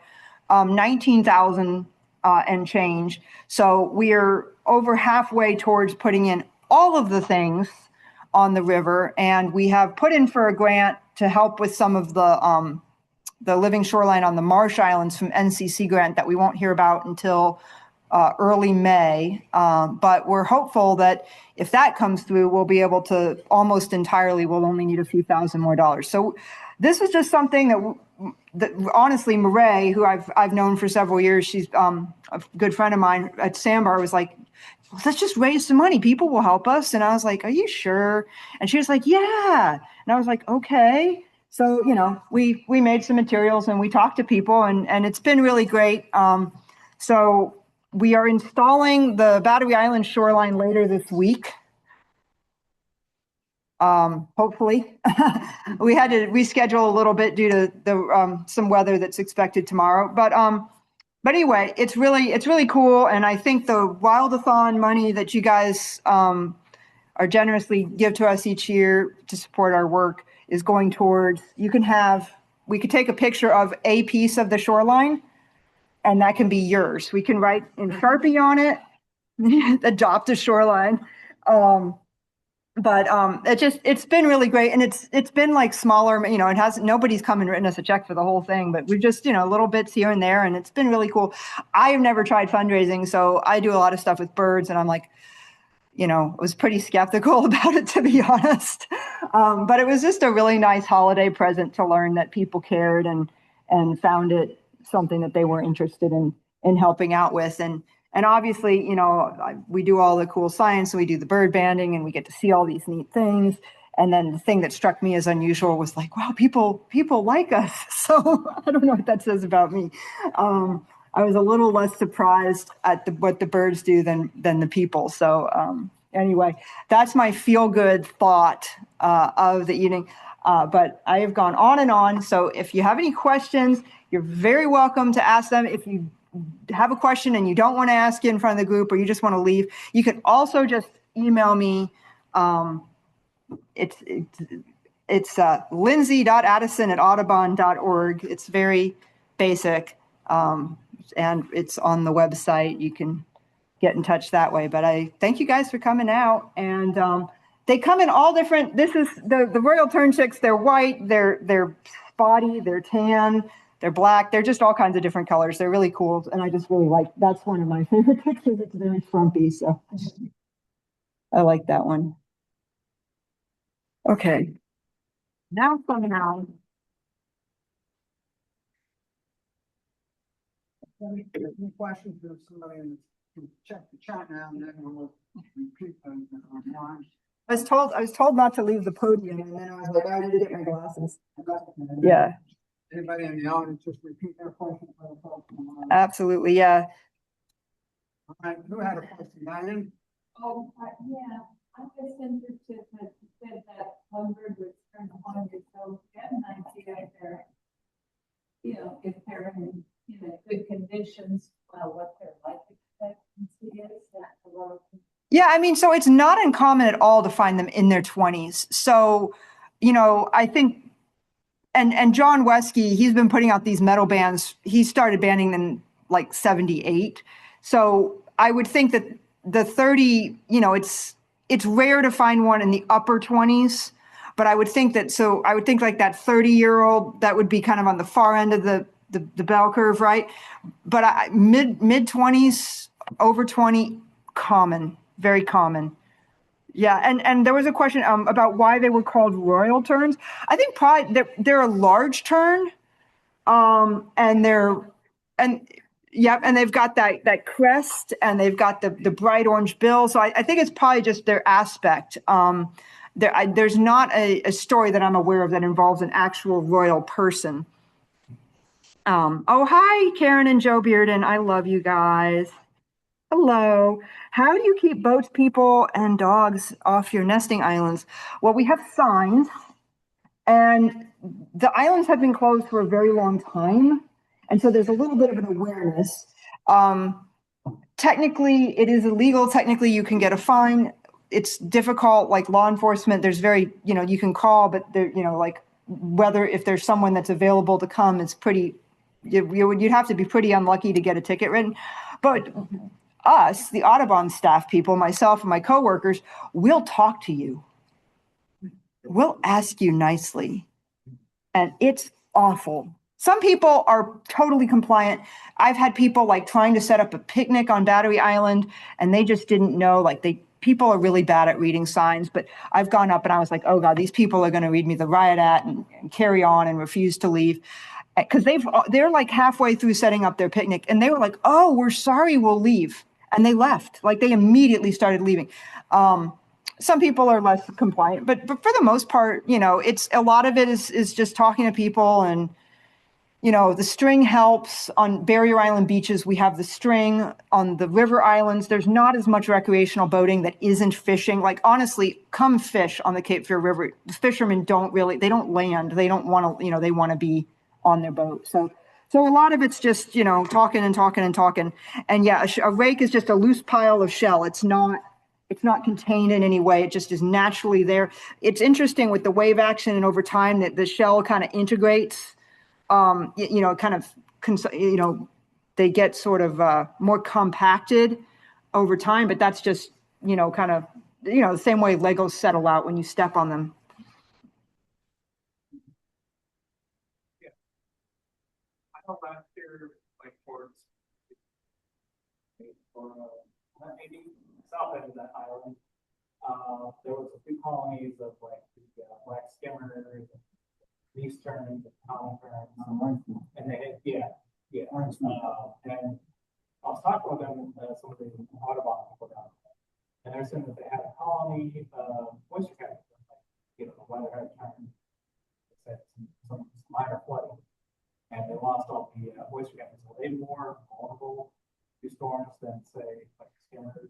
$19,000 and change. So we are over halfway towards putting in all of the things on the river. And we have put in for a grant to help with some of the living shoreline on the marsh islands from NCC grant that we won't hear about until early May. But we're hopeful that if that comes through, we'll be able to almost entirely, we'll only need a few thousand more dollars. So this was just something that honestly, Murray, who I've known for several years, she's a good friend of mine at Sandbar, was like, let's just raise some money. People will help us. And I was like, are you sure? And she was like, yeah. And I was like, okay. So, we made some materials and we talked to people and it's been really great. So we are installing the Battery Island shoreline later this week. Hopefully. We had to reschedule a little bit due to some weather that's expected tomorrow. But But anyway, it's really cool. And I think the Wildathon money that you guys are generously give to us each year to support our work is going towards, we could take a picture of a piece of the shoreline and that can be yours. We can write in Sharpie on it, adopt a shoreline. But it's been really great. And it's been like smaller, nobody's come and written us a check for the whole thing, but we've just, little bits here and there. And it's been really cool. I have never tried fundraising. So I do a lot of stuff with birds and I'm like, was pretty skeptical about it, to be honest. But it was just a really nice holiday present to learn that people cared and found it something that they were interested in helping out with. And obviously, we do all the cool science and we do the bird banding and we get to see all these neat things. And then the thing that struck me as unusual was like, wow, people like us. So I don't know what that says about me. I was a little less surprised at what the birds do than the people. So anyway, that's my feel good thought of the evening. But I have gone on and on. So if you have any questions, you're very welcome to ask them. If you have a question and you don't want to ask it in front of the group or you just want to leave, you can also just email me. It's lindsay.addison@audubon.org. It's very basic. And it's on the website. You can get in touch that way. But I thank you guys for coming out. And they come in all different. This is the Royal Tern chicks. They're white, they're spotty, they're tan, they're black. They're just all kinds of different colors. They're really cool. And I just really that's one of my favorite pictures. It's very frumpy. So I like that one. Okay. Now somehow. Any questions, if somebody can check the chat now, and then we'll repeat them online. I was told not to leave the podium, and then I was like, I didn't get my glasses. Yeah. Anybody in the audience, just repeat their question for the folks online. Absolutely, yeah. All right, who had a question, Diane? Oh, yeah, I'm just interested that you said that one bird was turned 100, so get an idea if they're, if they're in, good conditions, what their life expectancy is. Yeah, I mean, so it's not uncommon at all to find them in their 20s. So, I think, and John Wesky, he's been putting out these metal bands. He started banding them like 78. So I would think that the 30, it's rare to find one in the upper 20s, but I would think like that 30-year-old, that would be kind of on the far end of the bell curve, right? But mid 20s, over 20, common, very common. Yeah, and there was a question about why they were called Royal Terns. I think probably they're a large tern, and they've got that crest and they've got the bright orange bill. So I think it's probably just their aspect. There's not a story that I'm aware of that involves an actual royal person. Oh, hi, Karen and Joe Bearden. I love you guys. Hello. How do you keep boats, people, and dogs off your nesting islands? Well, we have signs, and the islands have been closed for a very long time. And so there's a little bit of an awareness. Technically, it is illegal. Technically, you can get a fine. It's difficult, like law enforcement. There's you can call, but if there's someone that's available to come, it's pretty, you'd have to be pretty unlucky to get a ticket written. But us, the Audubon staff people, myself and my coworkers, we'll talk to you. We'll ask you nicely. And it's awful. Some people are totally compliant. I've had people trying to set up a picnic on Battery Island, and they just didn't know, people are really bad at reading signs, but I've gone up and I was like, oh God, these people are going to read me the riot act and carry on and refuse to leave. Because they're halfway through setting up their picnic, and they were like, oh, we're sorry, we'll leave. And they left. They immediately started leaving. Some people are less compliant, but for the most part, it's a lot of it is just talking to people. And the string helps. On Barrier Island beaches, we have the string. On the river islands, there's not as much recreational boating that isn't fishing. Honestly, come fish on the Cape Fear River. The fishermen they don't land. They don't want to, they want to be on their boat. So So a lot of it's just, talking and talking and talking. And yeah, a rake is just a loose pile of shell. It's not contained in any way. It just is naturally there. It's interesting with the wave action and over time that the shell kind of integrates, they get sort of more compacted over time, but that's just, the same way Legos settle out when you step on them. Last year, like towards maybe south end of that island, there was a few colonies of like the black skimmers, these terns, and common terns, and they had and I was talking with them, some of the Audubon people down there, and they're saying that they had a colony of oystercatchers, like the weather had turned, some minor flooding. And they lost all the oystercatchers. So they more vulnerable to storms than say like skimmers.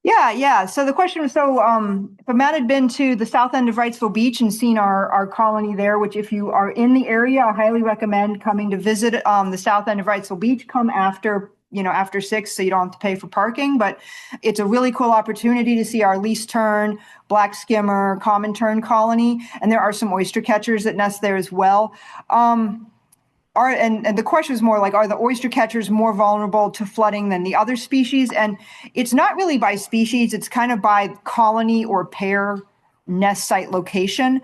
Yeah. So the question was, if Matt had been to the south end of Wrightsville Beach and seen our colony there, which if you are in the area, I highly recommend coming to visit the south end of Wrightsville Beach. Come after 6, so you don't have to pay for parking. But it's a really cool opportunity to see our least tern, black skimmer, common tern colony, and there are some oystercatchers that nest there as well. And the question is more like, are the oystercatchers more vulnerable to flooding than the other species? And it's not really by species, it's kind of by colony or pair nest site location.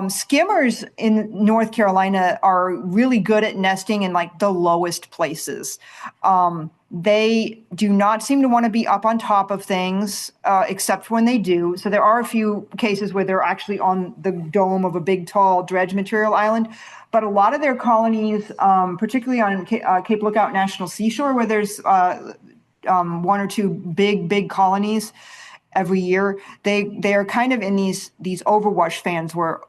Skimmers in North Carolina are really good at nesting in like the lowest places. They do not seem to want to be up on top of things, except when they do. So there are a few cases where they're actually on the dome of a big, tall dredge material island. But a lot of their colonies, particularly on Cape Lookout National Seashore, where there's 1 or 2 big colonies every year, they are kind of in these overwash fans where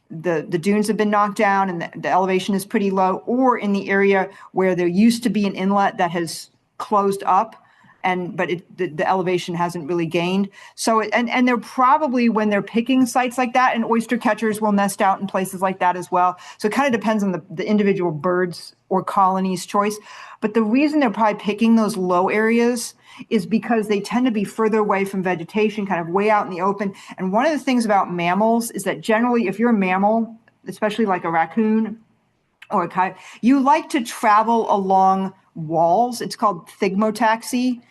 the dunes have been knocked down and the elevation is pretty low, or in the area where there used to be an inlet that has closed up, but the elevation hasn't really gained. So and they're probably, when they're picking sites like that, and oystercatchers will nest out in places like that as well. So it kind of depends on the individual birds or colony's choice. But the reason they're probably picking those low areas is because they tend to be further away from vegetation, kind of way out in the open. And one of the things about mammals is that generally, if you're a mammal, especially like a raccoon or a coyote, you like to travel along walls. It's called thigmotaxy.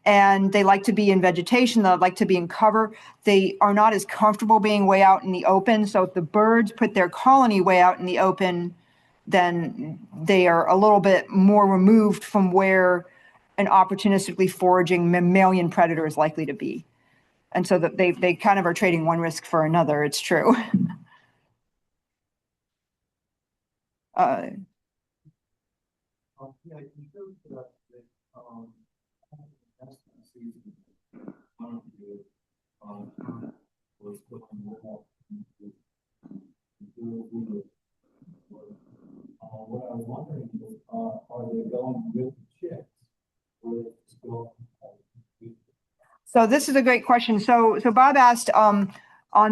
And they like to be in vegetation. They like to be in cover. They are not as comfortable being way out in the open. So if the birds put their colony way out in the open, then they are a little bit more removed from where an opportunistically foraging mammalian predator is likely to be. And so that they kind of are trading one risk for another. It's true. What I was wondering is, are they going with the chicks? So this is a great question. So Bob asked, on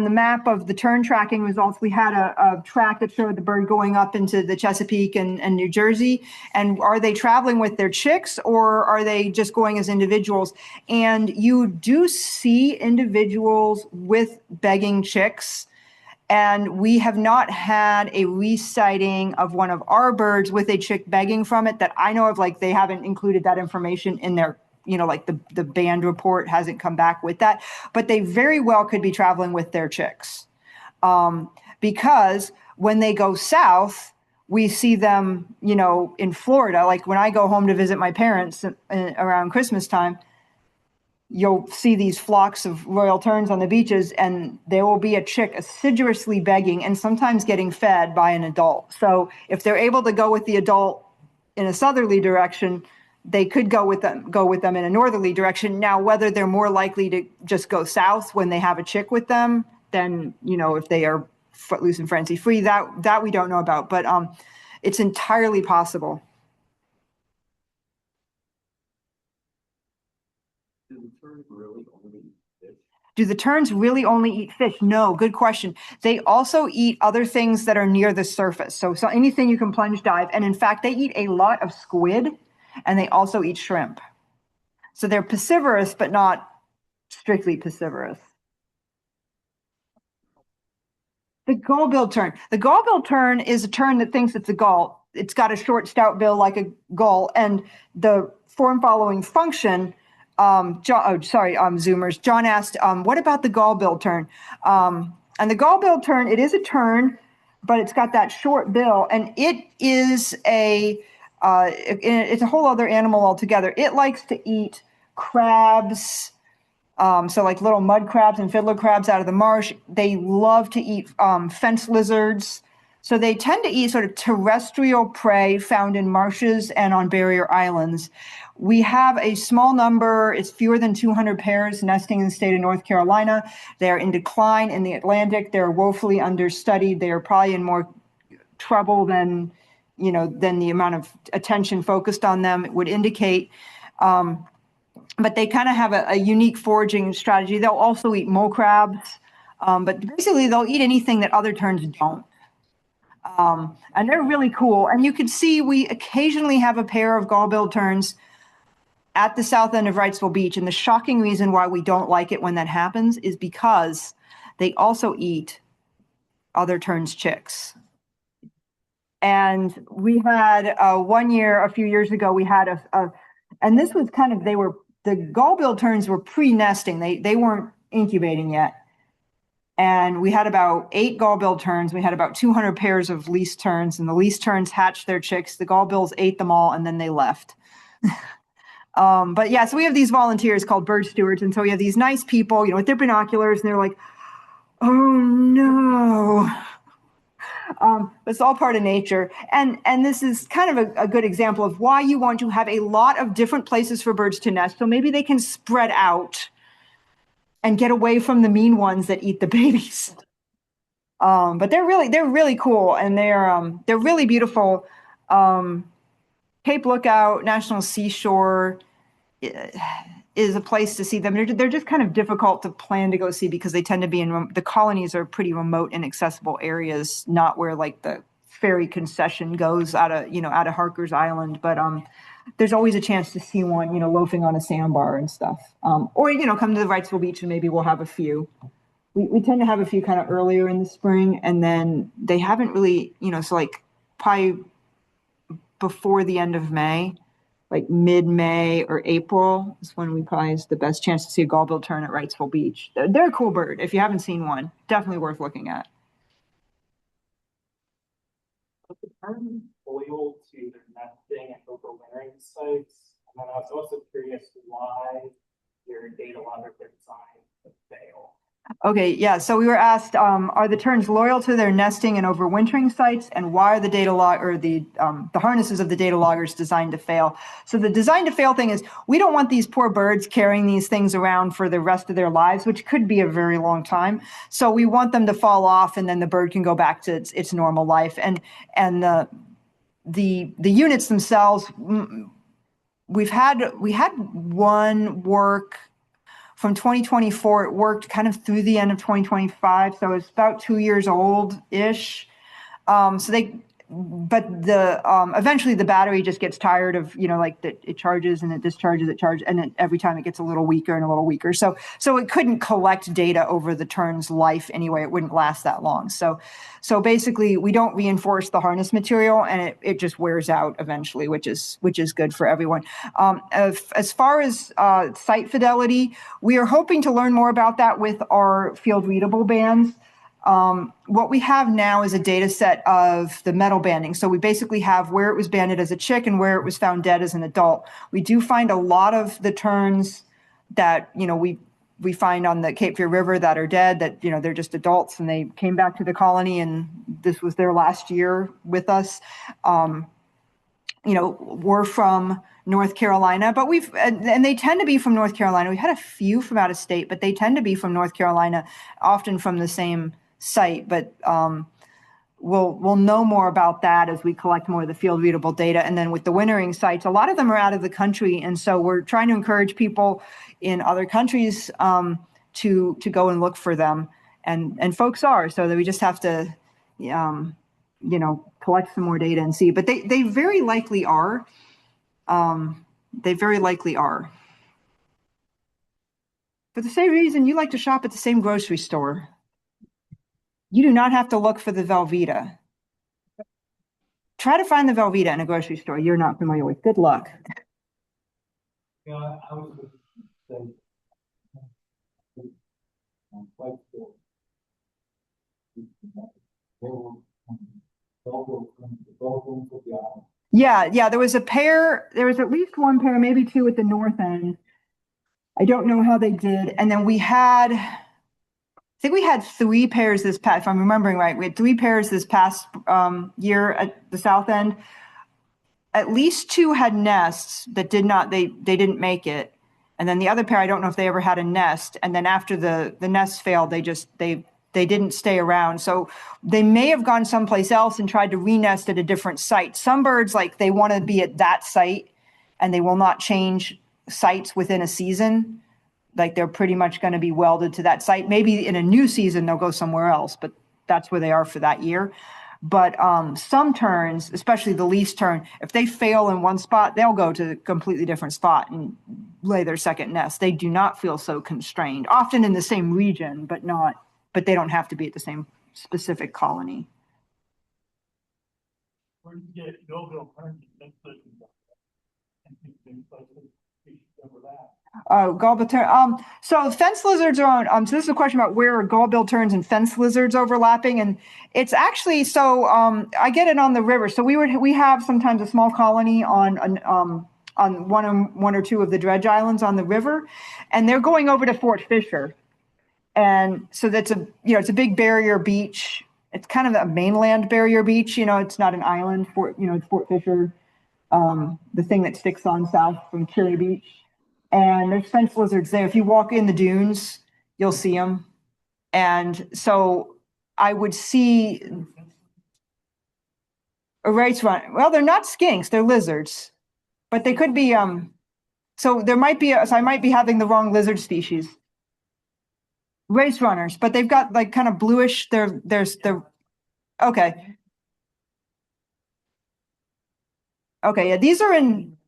the map of the tern tracking results, we had a track that showed the bird going up into the Chesapeake and New Jersey. And are they traveling with their chicks, or are they just going as individuals? And you do see individuals with begging chicks. And we have not had a resighting of one of our birds with a chick begging from it that I know of. Like, they haven't included that information in their, like the band report hasn't come back with that, but they very well could be traveling with their chicks. Because when they go south, we see them, in Florida. Like when I go home to visit my parents around Christmas time, you'll see these flocks of Royal Terns on the beaches, and there will be a chick assiduously begging and sometimes getting fed by an adult. So if they're able to go with the adult in a southerly direction, they could go with them in a northerly direction. Now, whether they're more likely to just go south when they have a chick with them than, if they are footloose and frenzy free, that we don't know about, but it's entirely possible. Do the terns really only eat fish? No, good question. They also eat other things that are near the surface. So anything you can plunge dive. And in fact, they eat a lot of squid, and they also eat shrimp. So they're piscivorous, but not strictly piscivorous. The gall-billed tern. The gall-billed tern is a tern that thinks it's a gull. It's got a short, stout bill like a gull, and the form-following function. Zoomers. John asked, what about the gall-billed tern? And the gall-billed tern, it is a tern, but it's got that short bill, and it is it's a whole other animal altogether. It likes to eat crabs, so like little mud crabs and fiddler crabs out of the marsh. They love to eat fence lizards. So they tend to eat sort of terrestrial prey found in marshes and on barrier islands. We have a small number, it's fewer than 200 pairs nesting in the state of North Carolina. They're in decline in the Atlantic. They're woefully understudied. They are probably in more trouble than the amount of attention focused on them would indicate. But they kind of have a unique foraging strategy. They'll also eat mole crabs, but basically they'll eat anything that other terns don't. And they're really cool. And you can see we occasionally have a pair of gall-billed terns at the south end of Wrightsville Beach. And the shocking reason why we don't like it when that happens is because they also eat other terns' chicks. And we had 1 year, a few years ago, we had and this was kind of, the gall-billed terns were pre-nesting. They weren't incubating yet. And we had about 8 gall-billed terns. We had about 200 pairs of least terns, and the least terns hatched their chicks. The gall-bills ate them all, and then they left. But yeah, so we have these volunteers called bird stewards. And so we have these nice people, with their binoculars, and they're like, oh no. It's all part of nature. And this is kind of a good example of why you want to have a lot of different places for birds to nest. So maybe they can spread out and get away from the mean ones that eat the babies. But they're really cool, and they're really beautiful. Cape Lookout National Seashore is a place to see them. They're just kind of difficult to plan to go see because they tend to be the colonies are pretty remote, inaccessible areas, not where like the ferry concession goes out of Harker's Island. But there's always a chance to see one, loafing on a sandbar and stuff. Or come to the Wrightsville Beach and maybe we'll have a few. We tend to have a few kind of earlier in the spring, and then they haven't really, so like probably before the end of May, like mid-May or April is when we probably is the best chance to see a gall-billed tern at Wrightsville Beach. They're a cool bird. If you haven't seen one, definitely worth looking at. The terns loyal to their nesting and overwintering sites. And then I was also curious why your data loggers are designed to fail. Okay, yeah. So we were asked, are the terns loyal to their nesting and overwintering sites, and why are the the harnesses of the data loggers designed to fail? So the design to fail thing is we don't want these poor birds carrying these things around for the rest of their lives, which could be a very long time. So we want them to fall off, and then the bird can go back to its normal life. And the units themselves, we had one work from 2024, it worked kind of through the end of 2025. So it's about 2 years old-ish. Eventually the battery just gets tired of, it charges and it discharges, and every time it gets a little weaker and a little weaker. So it couldn't collect data over the tern's life anyway. It wouldn't last that long. So basically we don't reinforce the harness material, and it just wears out eventually, which is good for everyone. As far as site fidelity, we are hoping to learn more about that with our field readable bands. What we have now is a data set of the metal banding. So we basically have where it was banded as a chick and where it was found dead as an adult. We do find a lot of the terns that, we find on the Cape Fear River that are dead, that, they're just adults and they came back to the colony and this was their last year with us. We're from North Carolina, but and they tend to be from North Carolina. We've had a few from out of state, but they tend to be from North Carolina, often from the same site. But we'll know more about that as we collect more of the field readable data. And then with the wintering sites, a lot of them are out of the country. And so we're trying to encourage people in other countries to go and look for them. And folks are, so that we just have to, collect some more data and see, but they very likely are. They very likely are. For the same reason you like to shop at the same grocery store. You do not have to look for the Velveeta. Try to find the Velveeta in a grocery store you're not familiar with. Good luck. Yeah, I was going to say, quite cool. Yeah, there was a pair, there was at least one pair, maybe two at the north end. I don't know how they did. And then I think we had 3 pairs this past, if I'm remembering right, we had 3 pairs this past year at the south end. At least 2 had nests that they didn't make it. And then the other pair, I don't know if they ever had a nest. And then after the nest failed, they didn't stay around. So they may have gone someplace else and tried to re-nest at a different site. Some birds, like, they want to be at that site and they will not change sites within a season. Like, they're pretty much going to be welded to that site. Maybe in a new season, they'll go somewhere else, but that's where they are for that year. But some terns, especially the least tern, if they fail in one spot, they'll go to a completely different spot and lay their second nest. They do not feel so constrained, often in the same region, but they don't have to be at the same specific colony. Where did you get Go Terns and Gallbill tern. So fence lizards are on. So this is a question about where are gallbill terns and fence lizards overlapping, and it's actually so. I get it on the river. So we have sometimes a small colony on one or two of the dredge islands on the river, and they're going over to Fort Fisher, and so that's it's a big barrier beach. It's kind of a mainland barrier beach. It's not an island. It's Fort Fisher, the thing that sticks on south from Curie Beach. And there's fence lizards there. If you walk in the dunes, you'll see them. And so I would see a race run. Well, they're not skinks, they're lizards, but they could be. So there might be. So I might be having the wrong lizard species. Race runners, but they've got like kind of bluish. They're okay. Okay, yeah, these are in.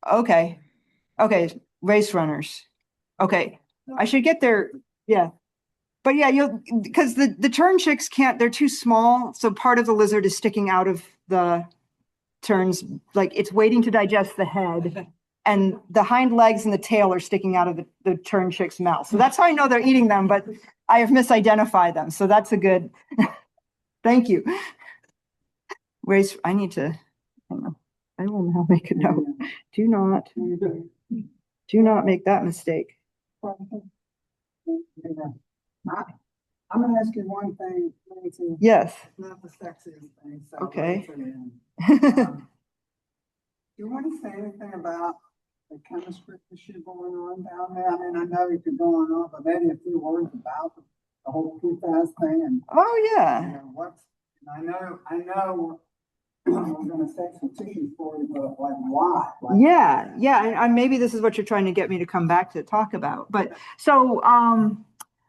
Okay. Okay, race runners. Okay, I should get there. Yeah, but yeah, because the tern chicks can't. They're too small, so part of the lizard is sticking out of the terns, like it's waiting to digest the head, and the hind legs and the tail are sticking out of the tern chick's mouth. So that's how I know they're eating them. But I have misidentified them, so that's a good. Thank you. Race. I need to. Hang on. I will now make a note. Do not make that mistake. I'm going to ask you one thing, Lindsay. Yes. It's not the sexiest thing. So Okay. do you want to say anything about the chemistry issue going on down there? I mean, I know you could go on, but maybe a few words about the whole PFAS thing and. Oh yeah. I know. I'm going to say some tissues for you, but like why? Yeah, and maybe this is what you're trying to get me to come back to talk about. But so how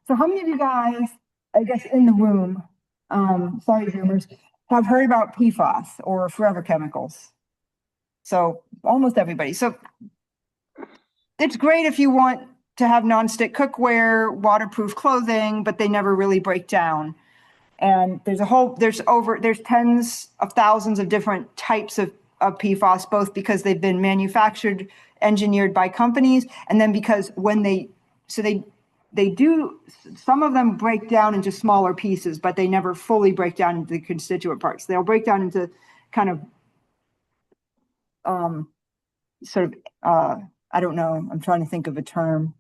many of you guys, I guess, in the room, sorry, Zoomers, have heard about PFAS or forever chemicals? So almost everybody. So it's great if you want to have nonstick cookware, waterproof clothing, but they never really break down. And there's tens of thousands of different types of PFAS, both because they've been manufactured, engineered by companies, and then because when they do, some of them break down into smaller pieces, but they never fully break down into the constituent parts. They'll break down into kind of I don't know, I'm trying to think of a term.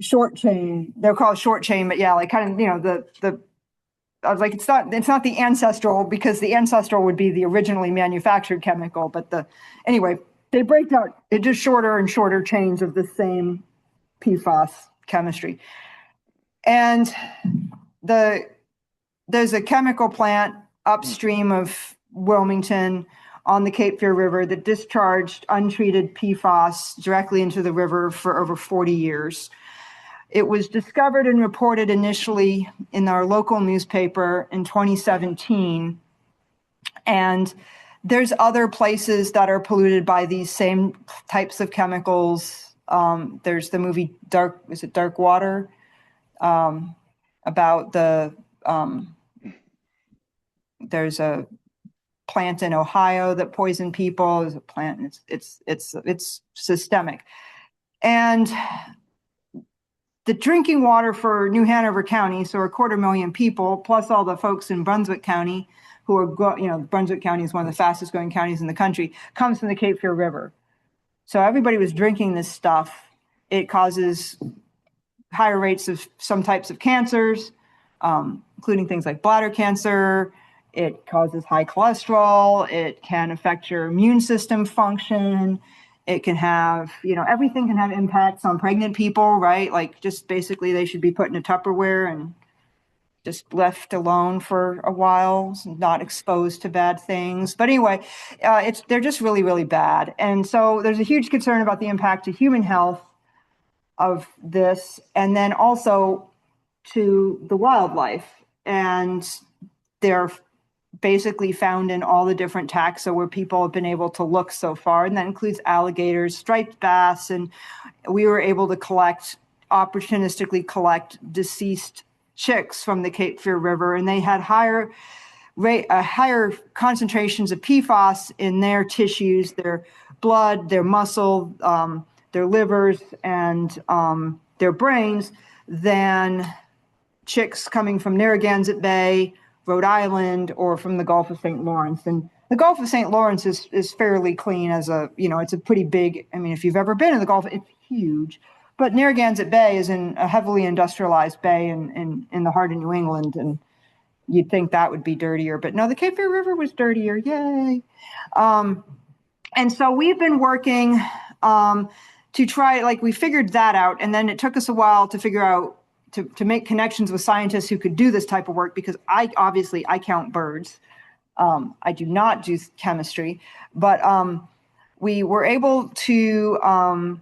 Short chain. They're called short chain, but yeah, like kind of I was like, it's not the ancestral, because the ancestral would be the originally manufactured chemical, but anyway, they break down into shorter and shorter chains of the same PFAS chemistry. And there's a chemical plant upstream of Wilmington on the Cape Fear River that discharged untreated PFAS directly into the river for over 40 years. It was discovered and reported initially in our local newspaper in 2017. And there's other places that are polluted by these same types of chemicals. There's the movie Dark Water, about there's a plant in Ohio that poisoned people. There's a plant, it's systemic. And the drinking water for New Hanover County, so 250,000 people, plus all the folks in Brunswick County who are, Brunswick County is one of the fastest growing counties in the country, comes from the Cape Fear River. So everybody was drinking this stuff. It causes higher rates of some types of cancers, including things like bladder cancer. It causes high cholesterol. It can affect your immune system function. It can have, everything can have impacts on pregnant people, right? Like just basically they should be put in a Tupperware and just left alone for a while, not exposed to bad things. But anyway, they're just really, really bad. And so there's a huge concern about the impact to human health of this, and then also to the wildlife. And they're basically found in all the different taxa where people have been able to look so far. And that includes alligators, striped bass, and we were able to opportunistically collect deceased chicks from the Cape Fear River, and they had higher concentrations of PFAS in their tissues, their blood, their muscle, their livers, and their brains than chicks coming from Narragansett Bay, Rhode Island, or from the Gulf of St. Lawrence. And the Gulf of St. Lawrence is fairly clean it's a pretty big, if you've ever been in the Gulf, it's huge. But Narragansett Bay is in a heavily industrialized bay in the heart of New England, and you'd think that would be dirtier. But no, the Cape Fear River was dirtier. Yay. And so we've been working to try, we figured that out. And then it took us a while to figure out, to make connections with scientists who could do this type of work, because I count birds. I do not do chemistry, but we were able to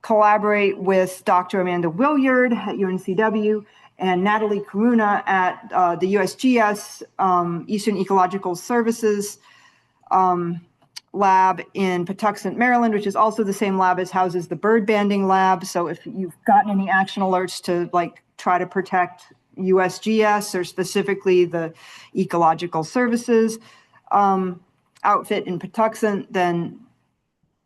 collaborate with Dr. Amanda Williard at UNCW and Natalie Karuna at the USGS Eastern Ecological Services lab in Patuxent, Maryland, which is also the same lab as houses the bird banding lab. So if you've gotten any action alerts to try to protect USGS or specifically the Ecological Services outfit in Patuxent, then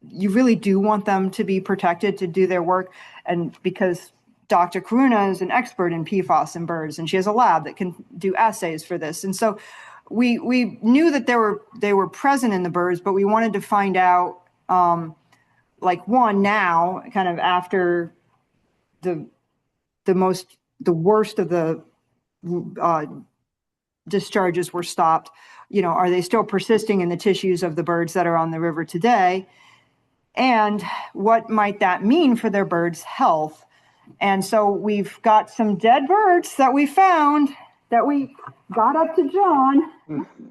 you really do want them to be protected to do their work. And because Dr. Karuna is an expert in PFAS in birds, and she has a lab that can do assays for this. And so we knew that they were present in the birds, but we wanted to find out, one, now, kind of after the worst of the discharges were stopped, are they still persisting in the tissues of the birds that are on the river today? And what might that mean for their birds' health? And so we've got some dead birds that we found that we got up to John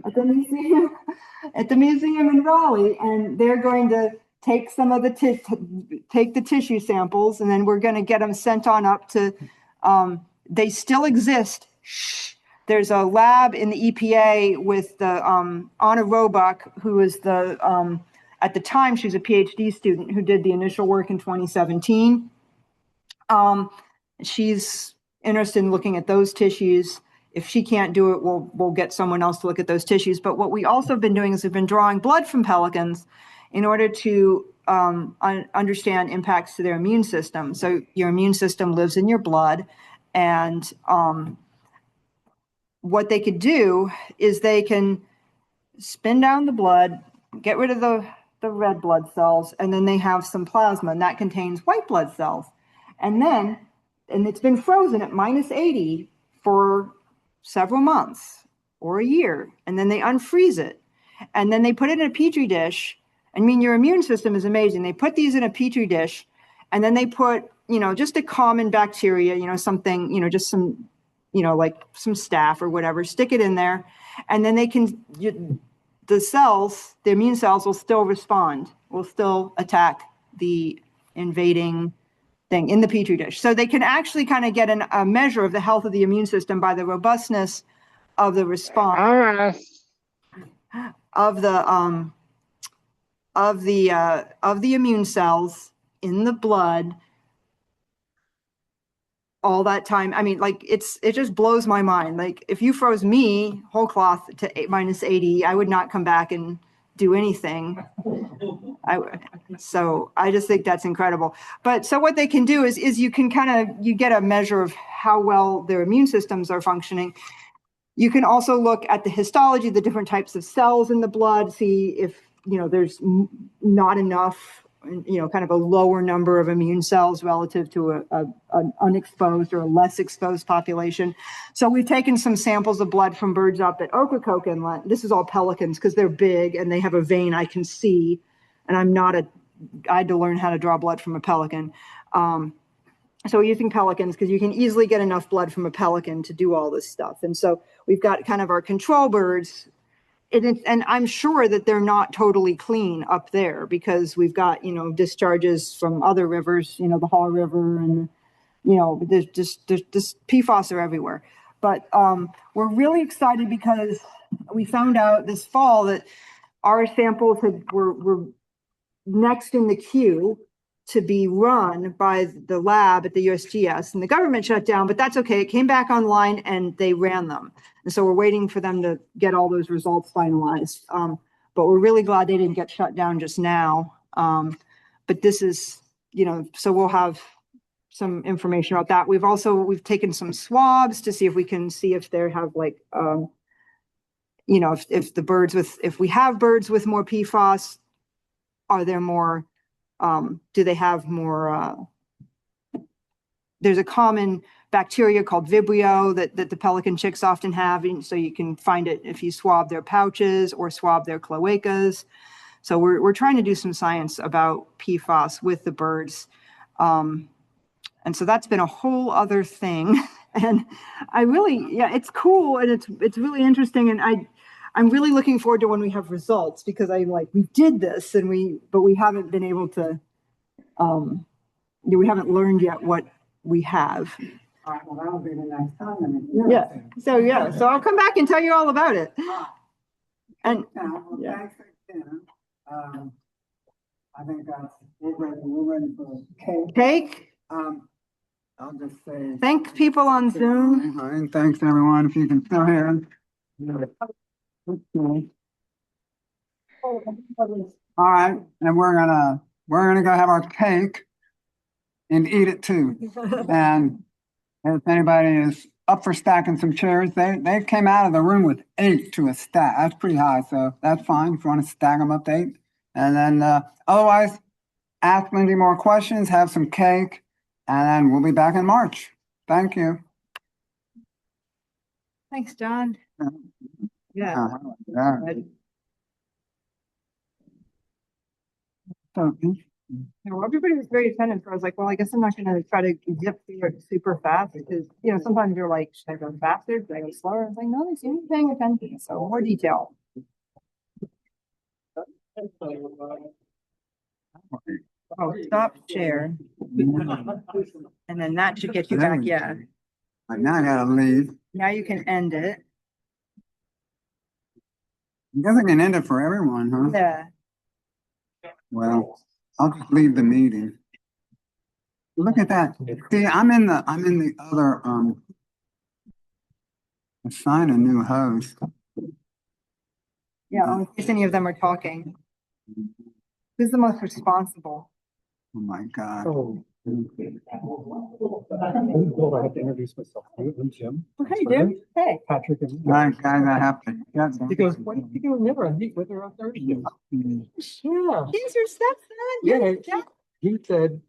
at the museum in Raleigh, and they're going to take some of the tissue samples, and then we're going to get them sent on up to. They still exist. Shh. There's a lab in the EPA with the Anna Roebuck, who is the at the time, she was a PhD student who did the initial work in 2017. She's interested in looking at those tissues. If she can't do it, we'll get someone else to look at those tissues. But what we also have been doing is we've been drawing blood from pelicans in order to understand impacts to their immune system. So your immune system lives in your blood, and what they could do is they can spin down the blood, get rid of the red blood cells, and then they have some plasma, and that contains white blood cells. And it's been frozen at -80 for several months or a year, and then they unfreeze it, and then they put it in a petri dish. Your immune system is amazing. They put these in a petri dish, and then they put, just a common bacteria, something, just some, like some staph or whatever, stick it in there, and then they can, the immune cells will still respond, will still attack the invading thing in the petri dish. So they can actually kind of get a measure of the health of the immune system by the robustness of the response of the immune cells in the blood all that time. I mean, like it just blows my mind. Like if you froze me whole cloth to -80, I would not come back and do anything. So I just think that's incredible. But so what they can do is you can you get a measure of how well their immune systems are functioning. You can also look at the histology, the different types of cells in the blood, see if, there's not enough, kind of a lower number of immune cells relative to an unexposed or a less exposed population. So we've taken some samples of blood from birds up at Ocracoke Inlet. This is all pelicans because they're big and they have a vein I can see. And I had to learn how to draw blood from a pelican. So we're using pelicans because you can easily get enough blood from a pelican to do all this stuff. And so we've got kind of our control birds. And I'm sure that they're not totally clean up there because we've got, discharges from other rivers, the Haw River, and, there's just PFAS are everywhere. But we're really excited because we found out this fall that our samples were next in the queue to be run by the lab at the USGS, and the government shut down, but that's okay. It came back online and they ran them. And so we're waiting for them to get all those results finalized. But we're really glad they didn't get shut down just now. But this is, so we'll have some information about that. We've taken some swabs to see if we can see if they have like, if we have birds with more PFAS, are there more, do they have more, there's a common bacteria called Vibrio that the pelican chicks often have. And so you can find it if you swab their pouches or swab their cloacas. So we're trying to do some science about PFAS with the birds. And so that's been a whole other thing. And it's cool. And it's really interesting. And I'm really looking forward to when we have results because we did this but we haven't been able to, we haven't learned yet what we have. All right, well, that'll be the next time. Then. So I'll come back and tell you all about it. And thanks again. I think we're ready for cake. I'll just say thank people on Zoom. And thanks everyone if you can still hear. Okay. All right, and we're gonna go have our cake and eat it too. And if anybody is up for stacking some chairs, they came out of the room with 8 to a stack. That's pretty high, so that's fine if you want to stack them up to 8. And then otherwise, ask Lindsay more questions, have some cake, and then we'll be back in March. Thank you. Thanks, John. Yeah. Everybody was very attentive. So I was like, well, I guess I'm not going to try to zip through it super fast because, sometimes you're like, should I go faster? Should I go slower? I was like, no, they seem to be paying attention. So more detail. Oh, stop share. And then that should get you back. Yeah. Now I gotta leave. Now you can end it. You guys can end it for everyone, huh? Yeah. Well, I'll just leave the meeting. Look at that. See, I'm in the other assign a new host. Yeah, in case any of them are talking. Who's the most responsible? Oh my God. Oh. I have to introduce myself. I'm Jim. Oh, hey, Jim. Hey. Patrick. Guys, I have to. He goes, what are you doing there? I meet with her on Thursday. Yeah. He's your stepson. Yeah. He said,